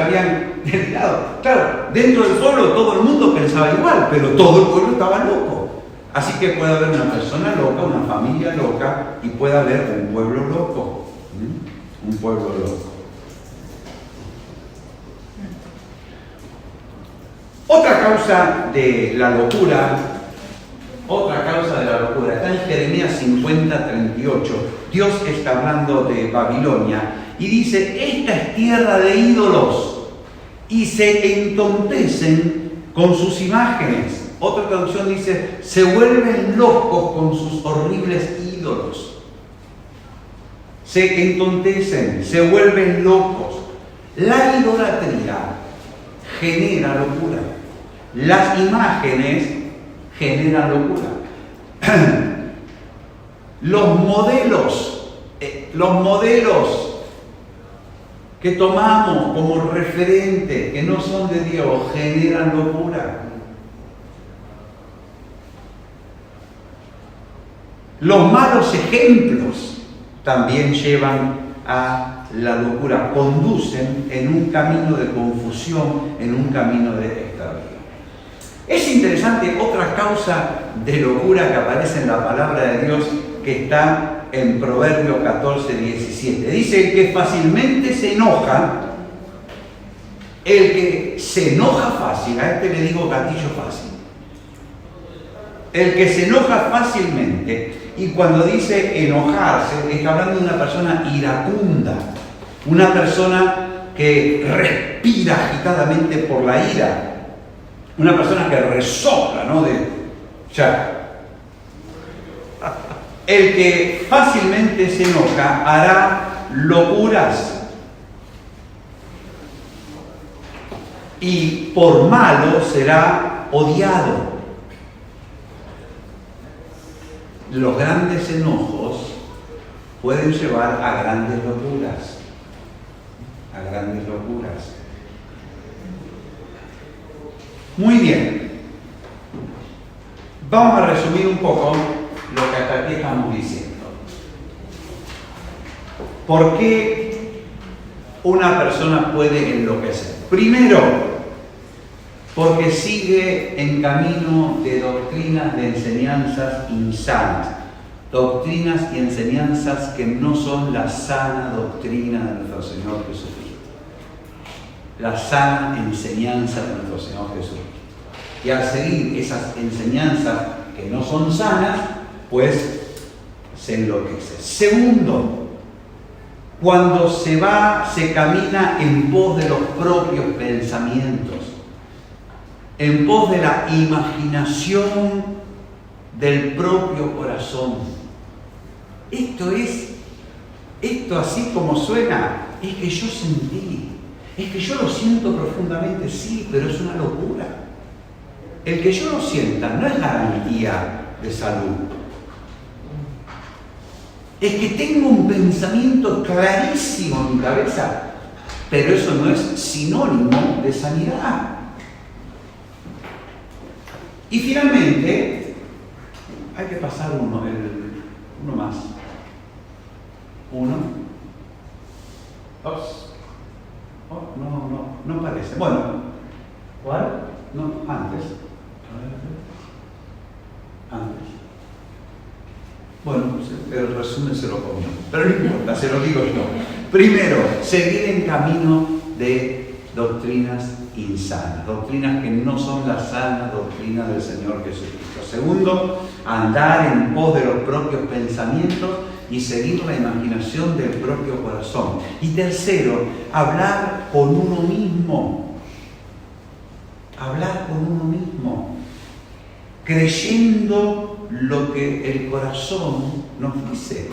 Claro, dentro del pueblo todo el mundo pensaba igual, pero todo el pueblo estaba loco. Así que puede haber una persona loca, una familia loca, y puede haber un pueblo loco. Un pueblo loco. Otra causa de la locura está en Jeremías 50:38. Dios está hablando de Babilonia y dice, esta es tierra de ídolos y se entontecen con sus imágenes. Otra traducción dice, se vuelven locos con sus horribles ídolos. Se entontecen, se vuelven locos. La idolatría genera locura. Las imágenes generan locura. Los modelos que tomamos como referente, que no son de Dios, generan locura. Los malos ejemplos también llevan a la locura, conducen en un camino de confusión, en un camino de extravío. Es interesante otra causa de locura que aparece en la palabra de Dios, que está en Proverbios 14:17. Dice, el que fácilmente se enoja, el que se enoja fácil, a este le digo gatillo fácil. El que se enoja fácilmente, y cuando dice enojarse, está hablando de una persona iracunda, una persona que respira agitadamente por la ira, una persona que resopla, ¿no? El que fácilmente se enoja hará locuras y por malo será odiado. Los grandes enojos pueden llevar a grandes locuras. A grandes locuras. Muy bien. Vamos a resumir un poco lo que hasta aquí estamos diciendo. ¿Por qué una persona puede enloquecer? Primero, porque sigue en camino de doctrinas, de enseñanzas insanas. Doctrinas y enseñanzas que no son la sana doctrina de nuestro Señor Jesucristo. La sana enseñanza de nuestro Señor Jesucristo. Y al seguir esas enseñanzas que no son sanas, pues se enloquece. Segundo, cuando se camina en pos de los propios pensamientos, en pos de la imaginación del propio corazón. Esto así como suena, es que yo sentí, es que yo lo siento profundamente, sí, pero es una locura. El que yo lo sienta no es garantía de salud. Es que tengo un pensamiento clarísimo en mi cabeza, pero eso no es sinónimo de sanidad. Y finalmente, hay que pasar uno más. Uno. Dos. Oh, no parece. Bueno, ¿cuál? No, antes. Bueno, el resumen se lo pongo. Pero no importa, se lo digo yo. Primero, seguir en camino de doctrinas insanas, doctrinas que no son la sana doctrina del Señor Jesucristo. Segundo, andar en pos de los propios pensamientos y seguir la imaginación del propio corazón. Y tercero, hablar con uno mismo. Hablar con uno mismo, creyendo lo que el corazón nos dice.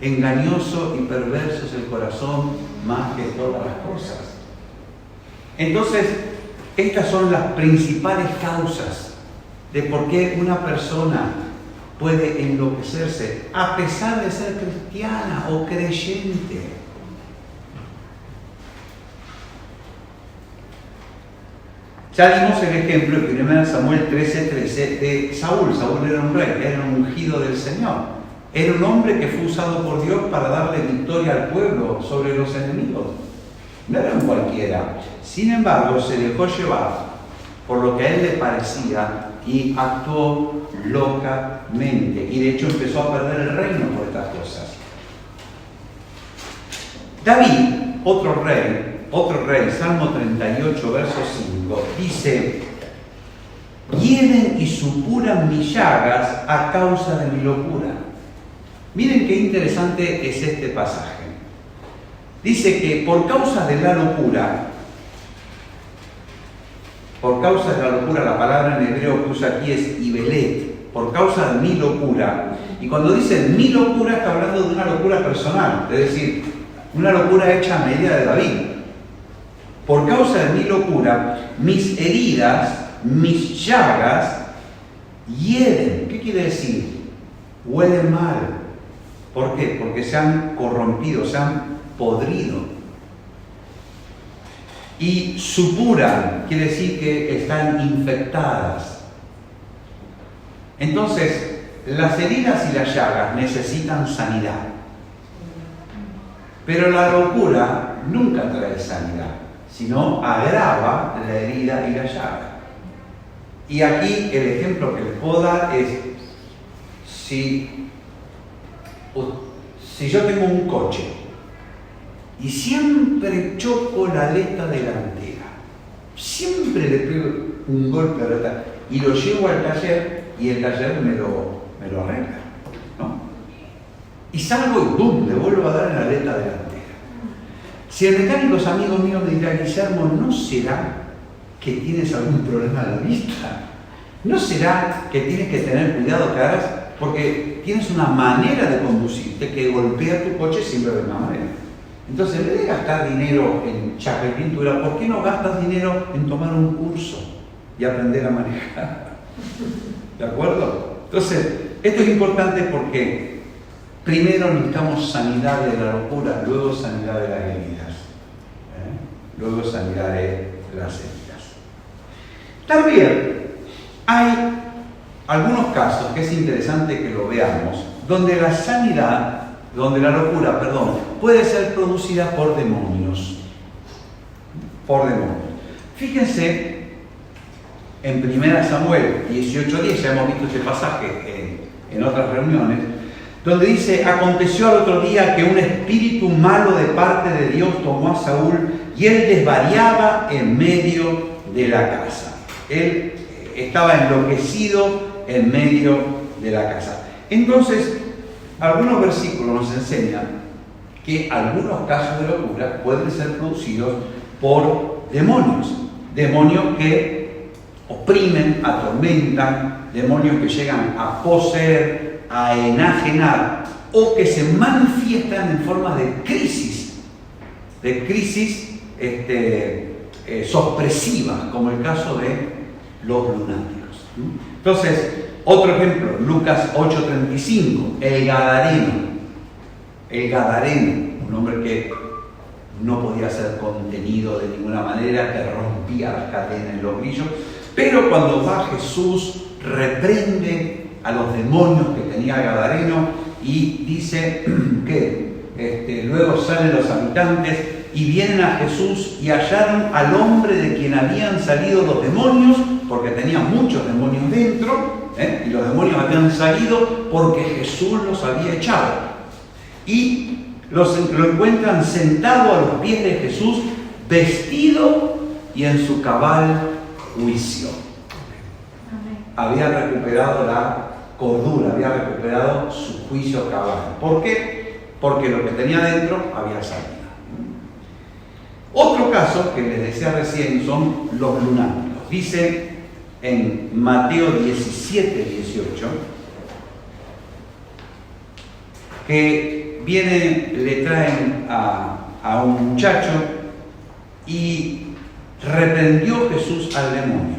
Engañoso y perverso es el corazón más que todas las cosas. Entonces, estas son las principales causas de por qué una persona puede enloquecerse a pesar de ser cristiana o creyente. Ya dimos el ejemplo en 1 Samuel 13:13 de Saúl. Saúl era un rey, era un ungido del Señor. Era un hombre que fue usado por Dios para darle victoria al pueblo sobre los enemigos. No era un cualquiera. Sin embargo, se dejó llevar por lo que a él le parecía y actuó locamente. Y de hecho empezó a perder el reino por estas cosas. David, otro rey, Salmo 38, verso 5, dice: hieren y supuran mis llagas a causa de mi locura. Miren qué interesante es este pasaje. Dice que por causa de la locura, la palabra en hebreo que usa aquí es ibelet, por causa de mi locura. Y cuando dice mi locura está hablando de una locura personal, es decir, una locura hecha a medida de David. Por causa de mi locura, mis heridas, mis llagas hieren. ¿Qué quiere decir? Huelen mal. ¿Por qué? Porque se han corrompido, se han podrido. Y supuran, quiere decir que están infectadas. Entonces, las heridas y las llagas necesitan sanidad. Pero la locura nunca trae sanidad, sino agrava la herida y la llaga. Y aquí el ejemplo que les puedo dar es, si yo tengo un coche y siempre choco la aleta delantera, siempre le pego un golpe a la aleta y lo llevo al taller y el taller me lo arregla, ¿no? Y salgo y ¡bum!, le vuelvo a dar en la aleta delantera. Si el mecánico es amigo mío, me dirá: Guillermo, ¿no será que tienes algún problema de la vista? ¿No será que tienes que tener cuidado que hagas? Porque tienes una manera de conducirte que golpea tu coche siempre de una manera. Entonces, en vez de gastar dinero en chapa y pintura, ¿por qué no gastas dinero en tomar un curso y aprender a manejar? ¿De acuerdo? Entonces, esto es importante porque primero necesitamos sanidad de la locura, luego sanidad de las heridas. Luego sanidad de las heridas. También hay algunos casos que es interesante que lo veamos, donde la locura, puede ser producida por demonios. Fíjense en 1 Samuel 18:10, ya hemos visto este pasaje en otras reuniones, donde dice: aconteció al otro día que un espíritu malo de parte de Dios tomó a Saúl y él desvariaba en medio de la casa. Él estaba enloquecido en medio de la casa. Entonces, algunos versículos nos enseñan que algunos casos de locura pueden ser producidos por demonios que oprimen, atormentan, demonios que llegan a poseer, a enajenar, o que se manifiestan en forma de crisis sorpresivas, como el caso de los lunáticos. Entonces, otro ejemplo, Lucas 8:35, el Gadareno, un hombre que no podía ser contenido de ninguna manera, que rompía las cadenas y los grillos, pero cuando va Jesús, reprende a los demonios que tenía el Gadareno y dice que luego salen los habitantes y vienen a Jesús y hallaron al hombre de quien habían salido los demonios, porque tenía muchos demonios dentro, y los demonios habían salido porque Jesús los había echado. Y lo encuentran sentado a los pies de Jesús, vestido y en su cabal juicio. Había recuperado la cordura, había recuperado su juicio cabal. ¿Por qué? Porque lo que tenía dentro había salido. Otro caso que les decía recién son los lunáticos. Dice en Mateo 17, 18, que le traen a un muchacho y reprendió Jesús al demonio,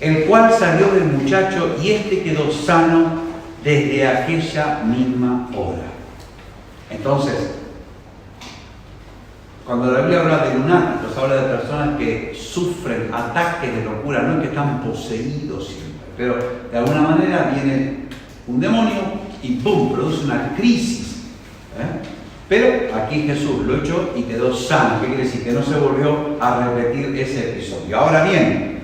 el cual salió del muchacho y éste quedó sano desde aquella misma hora. Entonces, cuando la Biblia habla de lunáticos, habla de personas que sufren ataques de locura, no es que están poseídos siempre, pero de alguna manera viene un demonio y ¡pum!, produce una crisis. Pero aquí Jesús lo echó y quedó sano. ¿Qué quiere decir? Que no se volvió a repetir ese episodio. Ahora bien,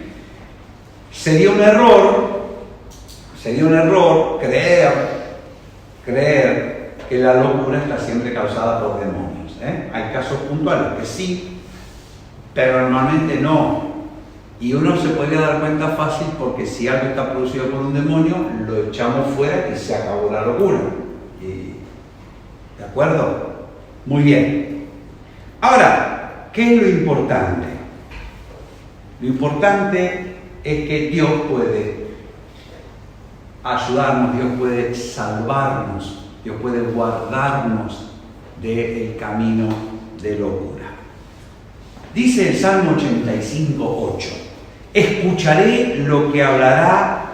sería un error creer que la locura está siempre causada por demonios. Hay casos puntuales que sí, pero normalmente no. Y uno se podría dar cuenta fácil porque si algo está producido por un demonio, lo echamos fuera y se acabó la locura. ¿De acuerdo? Muy bien. Ahora, ¿qué es lo importante? Lo importante es que Dios puede ayudarnos, Dios puede salvarnos, Dios puede guardarnos del camino de locura. Dice el Salmo 85:8: escucharé lo que hablará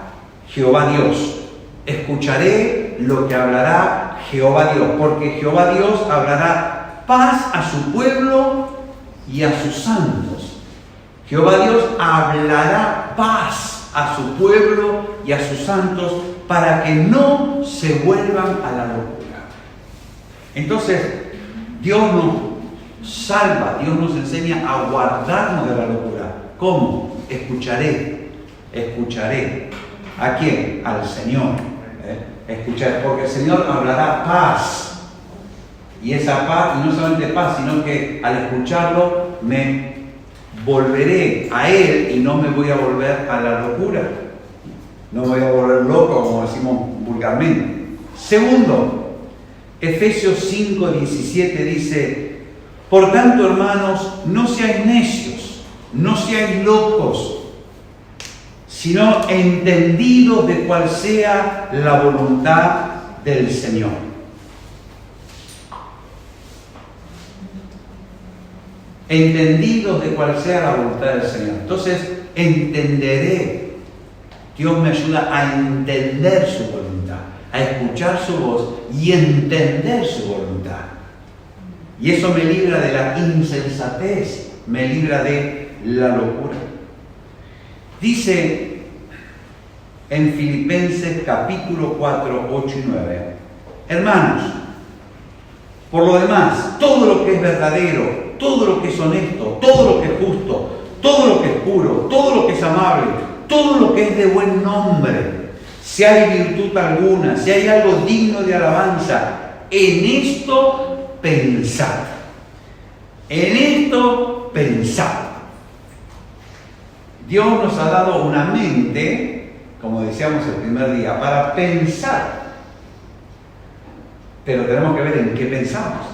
Jehová Dios. Escucharé lo que hablará Jehová Dios, porque Jehová Dios hablará paz a su pueblo y a sus santos. Jehová Dios hablará paz a su pueblo y a sus santos para que no se vuelvan a la locura. Entonces, Dios nos salva, Dios nos enseña a guardarnos de la locura. ¿Cómo? Escucharé. ¿A quién? Al Señor. Escuchar, porque el Señor hablará paz. Y esa paz, y no solamente paz, sino que al escucharlo me volveré a Él y no me voy a volver a la locura. No me voy a volver loco, como decimos vulgarmente. Segundo, Efesios 5:17 dice: por tanto, hermanos, no seáis necios, no seáis locos, sino entendidos de cuál sea la voluntad del Señor. Entendidos de cuál sea la voluntad del Señor. Entonces, entenderé. Dios me ayuda a entender su voluntad, a escuchar su voz y entender su voluntad. Y eso me libra de la insensatez, me libra de la locura. Dice en Filipenses capítulo 4, 8 y 9: hermanos, por lo demás, todo lo que es verdadero, todo lo que es honesto, todo lo que es justo, todo lo que es puro, todo lo que es amable, todo lo que es de buen nombre, si hay virtud alguna, si hay algo digno de alabanza, en esto pensad. En esto pensad. Dios nos ha dado una mente, como decíamos el primer día, para pensar. Pero tenemos que ver en qué pensamos.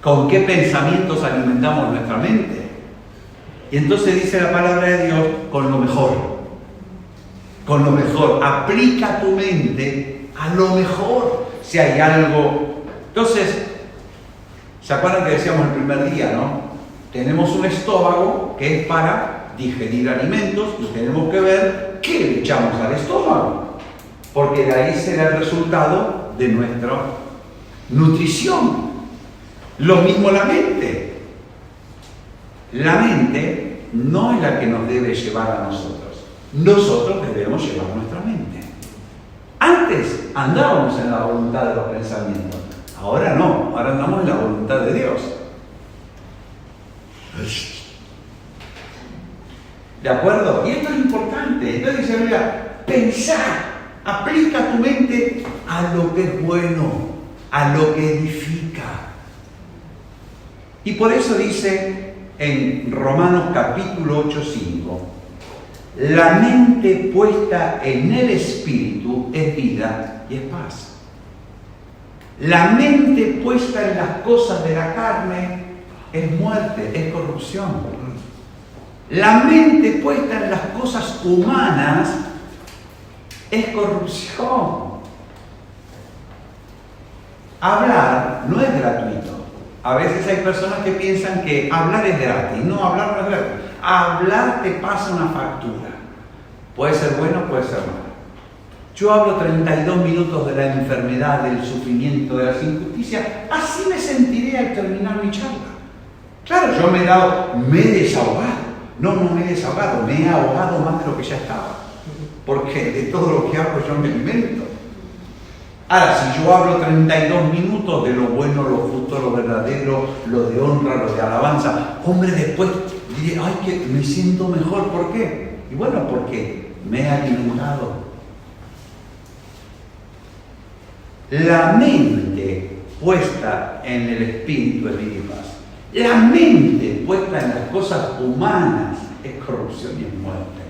Con qué pensamientos alimentamos nuestra mente. Y entonces dice la palabra de Dios: con lo mejor. Con lo mejor. Aplica tu mente a lo mejor. Si hay algo. Entonces, ¿se acuerdan que decíamos el primer día, no? Tenemos un estómago que es para digerir alimentos y tenemos que ver qué le echamos al estómago. Porque de ahí será el resultado de nuestra nutrición. Lo mismo la mente. La mente no es la que nos debe llevar a nosotros. Nosotros debemos llevar nuestra mente. Antes andábamos en la voluntad de los pensamientos. Ahora no, ahora andamos en la voluntad de Dios. ¿De acuerdo? Y esto es importante. Entonces dice, mira, pensar. Aplica tu mente a lo que es bueno, a lo que edifica. Y por eso dice en Romanos capítulo 8:5: La mente puesta en el Espíritu es vida y es paz. La mente puesta en las cosas de la carne es muerte, es corrupción. La mente puesta en las cosas humanas es corrupción. Hablar no es gratuito. A veces hay personas que piensan que hablar es gratis. No, hablar no es gratis. Hablar te pasa una factura. Puede ser bueno, puede ser malo. Yo hablo 32 minutos de la enfermedad, del sufrimiento, de las injusticias. Así me sentiré al terminar mi charla. Claro, yo me he desahogado. No me he desahogado, me he ahogado más de lo que ya estaba. Porque de todo lo que hablo yo me alimento. Ahora, si yo hablo 32 minutos de lo bueno, lo justo, lo verdadero, lo de honra, lo de alabanza, hombre, después diré, ay, que me siento mejor. ¿Por qué? Y bueno, porque me he alimentado. La mente puesta en el Espíritu es vida y paz. La mente puesta en las cosas humanas es corrupción y es muerte.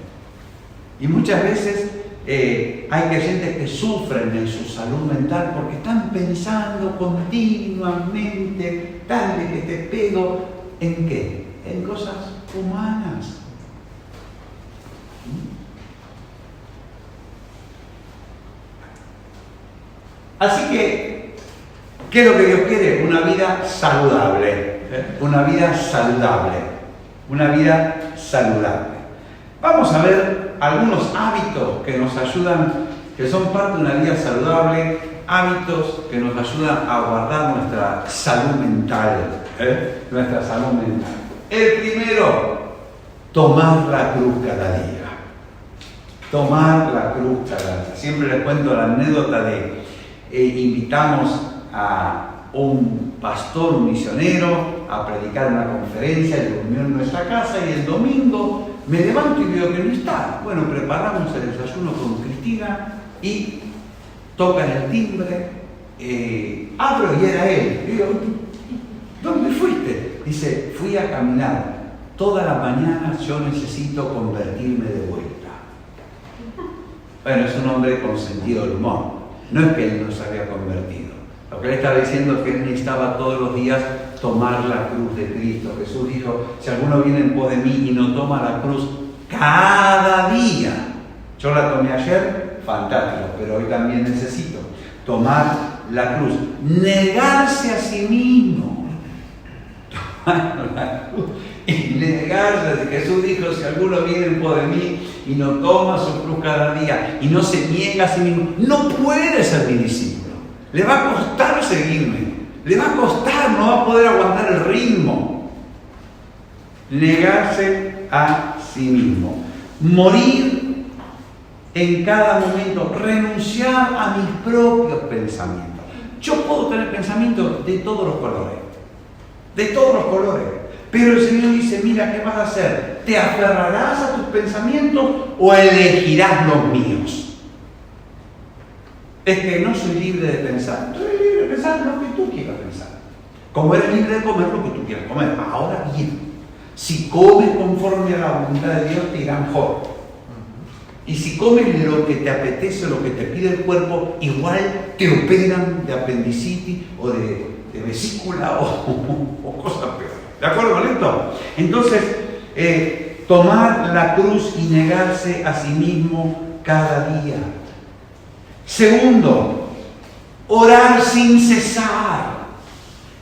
Y muchas veces hay creyentes que sufren en su salud mental porque están pensando continuamente, dale que te pego, ¿en qué? En cosas humanas. Así que, ¿qué es lo que Dios quiere? Una vida saludable. Una vida saludable. Una vida saludable. Vamos a ver algunos hábitos que nos ayudan, que son parte de una vida saludable, hábitos que nos ayudan a guardar nuestra salud mental. Nuestra salud mental. El primero, tomar la cruz cada día. Tomar la cruz cada día. Siempre les cuento la anécdota de invitamos a un pastor, un misionero, a predicar una conferencia, y durmió en nuestra casa, y el domingo me levanto y veo que no está. Bueno, preparamos el desayuno con Cristina y tocan el timbre, abro y era él. Digo, ¿dónde fuiste? Dice, fui a caminar. Todas las mañanas yo necesito convertirme de vuelta. Bueno, es un hombre con sentido del humor. No es que él no se había convertido. Lo que él estaba diciendo es que él necesitaba todos los días tomar la cruz de Cristo. Jesús dijo, si alguno viene en pos de mí y no toma la cruz cada día. Yo la tomé ayer, fantástico, pero hoy también necesito tomar la cruz. Negarse a sí mismo. Tomar la cruz. Y negarse. Jesús dijo, si alguno viene en pos de mí y no toma su cruz cada día y no se niega a sí mismo, no puede ser mi discípulo. Le va a costar seguirme. Le va a costar, no va a poder aguantar el ritmo. Negarse a sí mismo. Morir en cada momento. Renunciar a mis propios pensamientos. Yo puedo tener pensamientos de todos los colores. De todos los colores. Pero el Señor dice, mira, ¿qué vas a hacer? ¿Te aferrarás a tus pensamientos o elegirás los míos? Es que no soy libre de pensar. Soy libre de pensar lo que tú quieras pensar. Como eres libre de comer lo que tú quieras comer. Ahora bien, si comes conforme a la voluntad de Dios, te irá mejor. Y si comes lo que te apetece, lo que te pide el cuerpo, igual te operan de apendicitis o de vesícula o cosas peores. ¿De acuerdo con esto? Entonces, tomar la cruz y negarse a sí mismo cada día. Segundo, orar sin cesar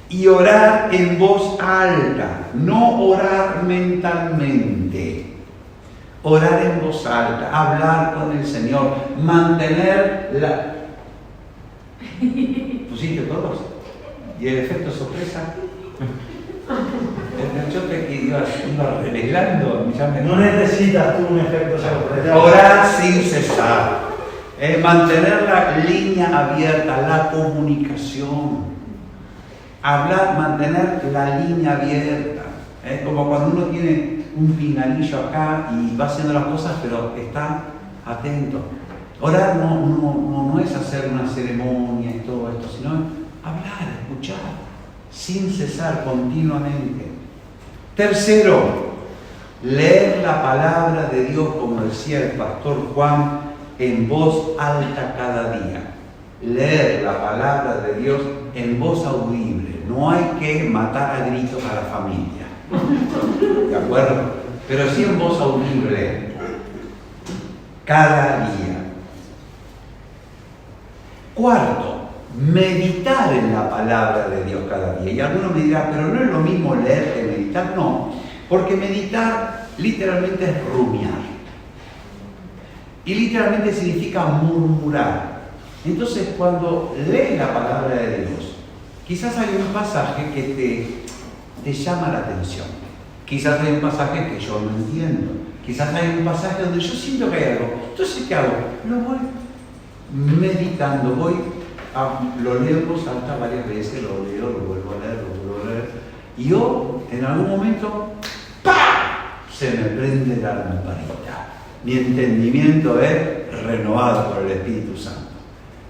y orar en voz alta, no orar mentalmente. Orar en voz alta, hablar con el Señor, mantener la... ¿Pusiste todos? ¿Y el efecto sorpresa? Yo te iba arreglando. No necesitas tú un efecto sorpresa. Orar sin cesar. Mantener la línea abierta, la comunicación. Hablar, mantener la línea abierta. Es como cuando uno tiene un pinganillo acá y va haciendo las cosas, pero está atento. Orar no es hacer una ceremonia y todo esto, sino hablar, escuchar, sin cesar continuamente. Tercero, leer la palabra de Dios, como decía el pastor Juan, en voz alta cada día. Leer la palabra de Dios en voz audible. No hay que matar a gritos a la familia. ¿De acuerdo? Pero sí en voz audible. Cada día. Cuarto, meditar en la palabra de Dios cada día. Y alguno me dirá, pero no es lo mismo leer que meditar. No, porque meditar literalmente es rumiar. Y literalmente significa murmurar. Entonces, cuando lees la palabra de Dios, quizás hay un pasaje que te llama la atención. Quizás hay un pasaje que yo no entiendo. Quizás hay un pasaje donde yo siento que hay algo. Entonces, ¿qué hago? Lo voy meditando, lo leo en voz alta varias veces, lo leo, lo vuelvo a leer, lo vuelvo a leer. Y yo, en algún momento, ¡pah!, se me prende la lamparita. Mi entendimiento es renovado por el Espíritu Santo.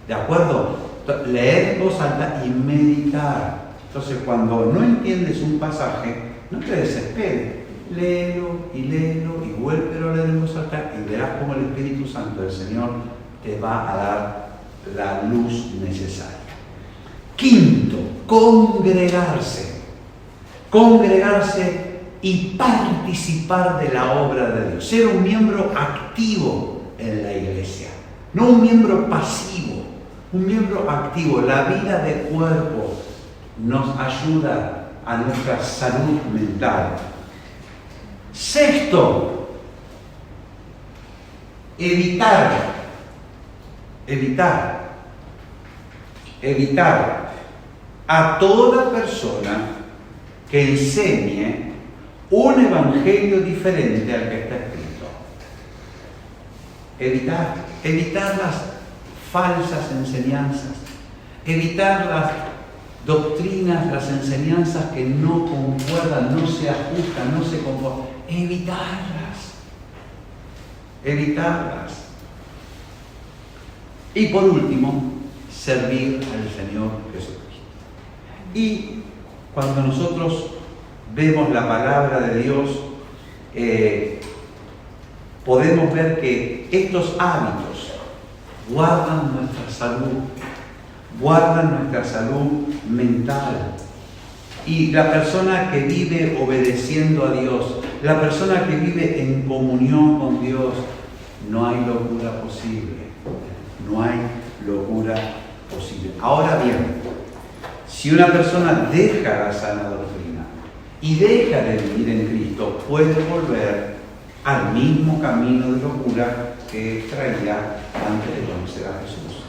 ¿De acuerdo? Leer en voz alta y meditar. Entonces, cuando no entiendes un pasaje, no te desesperes. Léelo y vuélvelo a leer en voz alta y verás cómo el Espíritu Santo del Señor te va a dar la luz necesaria. Quinto, congregarse. Congregarse y participar de la obra de Dios. Ser un miembro activo en la iglesia. No un miembro pasivo, un miembro activo. La vida de cuerpo nos ayuda a nuestra salud mental. Sexto, evitar a toda persona que enseñe un evangelio diferente al que está escrito. Evitar las falsas enseñanzas, evitar las doctrinas, las enseñanzas que no concuerdan, no se ajustan, no se conforman. Evitarlas. Y por último, servir al Señor Jesucristo. Y cuando nosotros vemos la palabra de Dios, podemos ver que estos hábitos guardan nuestra salud mental. Y la persona que vive obedeciendo a Dios, la persona que vive en comunión con Dios, no hay locura posible. No hay locura posible. Ahora bien, si una persona deja la sana doctrina y deja de vivir en Cristo, puede volver al mismo camino de locura que traía antes de conocer a Jesús.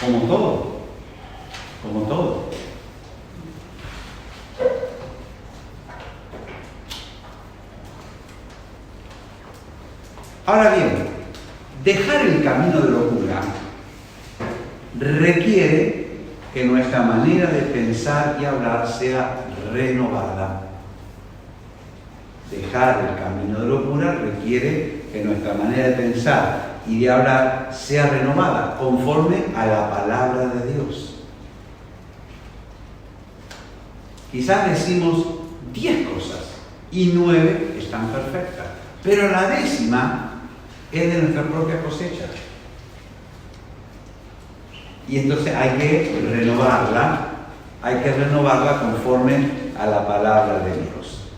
Como todo. Ahora bien, dejar el camino de locura requiere que nuestra manera de pensar y hablar sea renovada. Dejar el camino de locura requiere que nuestra manera de pensar y de hablar sea renovada conforme a la palabra de Dios. Quizás decimos 10 cosas y 9 están perfectas, pero la 10ª es de nuestra propia cosecha. Y entonces hay que renovarla conforme a la palabra de Dios.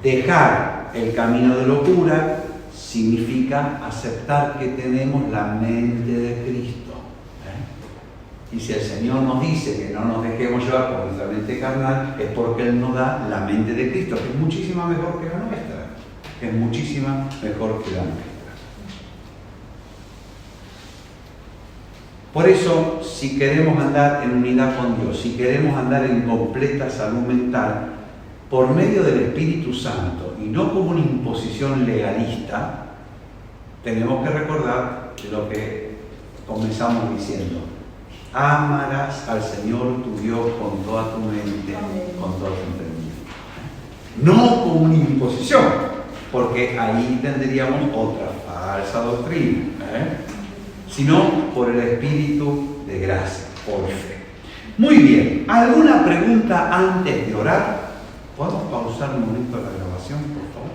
Dejar el camino de locura significa aceptar que tenemos la mente de Cristo. Y si el Señor nos dice que no nos dejemos llevar por nuestra mente carnal, es porque Él nos da la mente de Cristo, que es muchísima mejor que la nuestra. Es muchísima mejor que la nuestra. Por eso, si queremos andar en unidad con Dios, si queremos andar en completa salud mental, por medio del Espíritu Santo y no como una imposición legalista, tenemos que recordar lo que comenzamos diciendo. Amarás al Señor tu Dios con toda tu mente, con todo tu entendimiento. No como una imposición, porque ahí tendríamos otra falsa doctrina, sino por el Espíritu de gracia, por fe. Muy bien, ¿alguna pregunta antes de orar? ¿Podemos pausar un momento la grabación, por favor?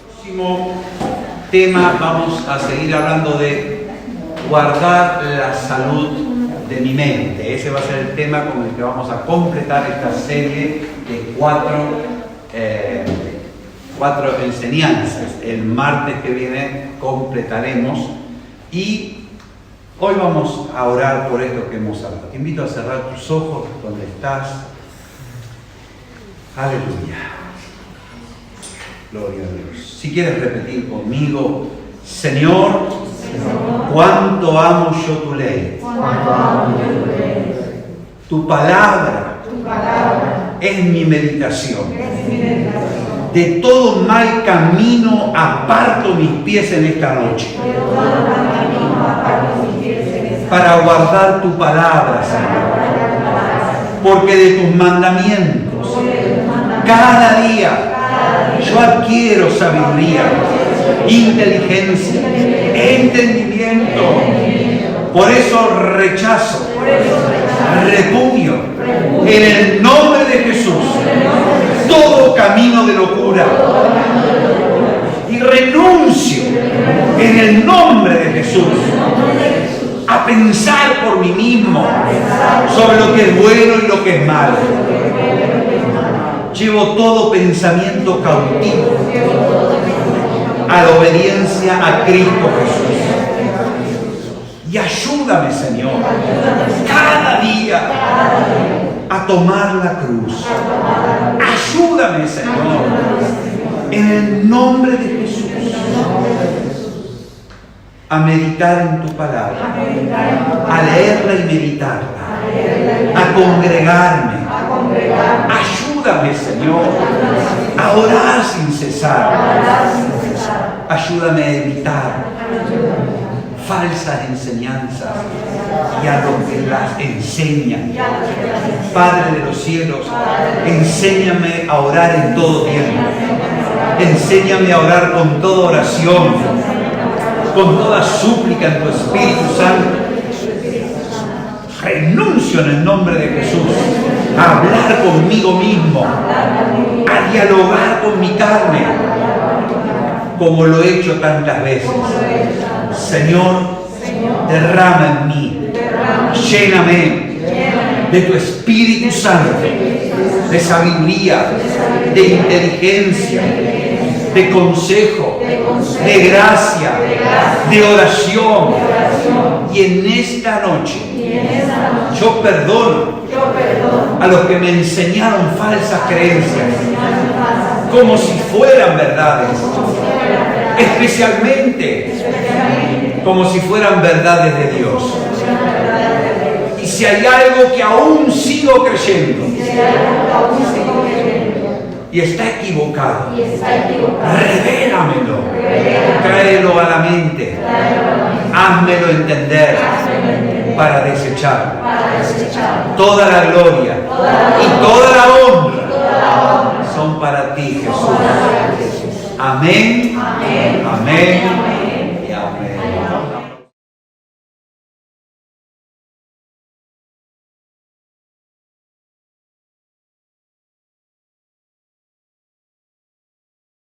Próximo tema, vamos a seguir hablando de guardar la salud de mi mente. Ese va a ser el tema con el que vamos a completar esta serie de cuatro enseñanzas. El martes que viene completaremos y hoy vamos a orar por esto que hemos hablado. Te invito a cerrar tus ojos donde estás. Aleluya. Gloria a Dios. Si quieres repetir conmigo, Señor, cuánto amo yo tu ley. Tu palabra es mi meditación. De todo mal camino aparto mis pies en esta noche. Para guardar tu palabra, Señor. Porque de tus mandamientos, cada día yo adquiero sabiduría, inteligencia, entendimiento. Por eso rechazo, repudio, en el nombre de Jesús, todo camino de locura. Y renuncio, en el nombre de Jesús, a pensar por mí mismo sobre lo que es bueno y lo que es malo. Llevo todo pensamiento cautivo a la obediencia a Cristo Jesús. Y ayúdame, Señor, cada día a tomar la cruz. Ayúdame, Señor, en el nombre de Jesús, a meditar en tu palabra, a leerla y meditarla, a congregarme. Ayúdame, Señor, a orar sin cesar. Ayúdame a evitar falsas enseñanzas y a los que las enseñan. Padre de los cielos, enséñame a orar en todo tiempo. Enséñame a orar con toda oración, con toda súplica en tu Espíritu Santo. Renuncio en el nombre de Jesús a hablar conmigo mismo, a dialogar con mi carne, como lo he hecho tantas veces. Señor, derrama en mí, lléname de tu Espíritu Santo, de sabiduría, de inteligencia, de consejo, de gracia, de oración. Y en esta noche yo perdono a los que me enseñaron falsas creencias, como si fueran verdades, especialmente como si fueran verdades de Dios. Y si hay algo que aún sigo creyendo y está equivocado, revélamelo, tráelo a la mente, házmelo entender para desecharlo. Toda la gloria y toda la honra son para ti, Jesús. Amén, amén,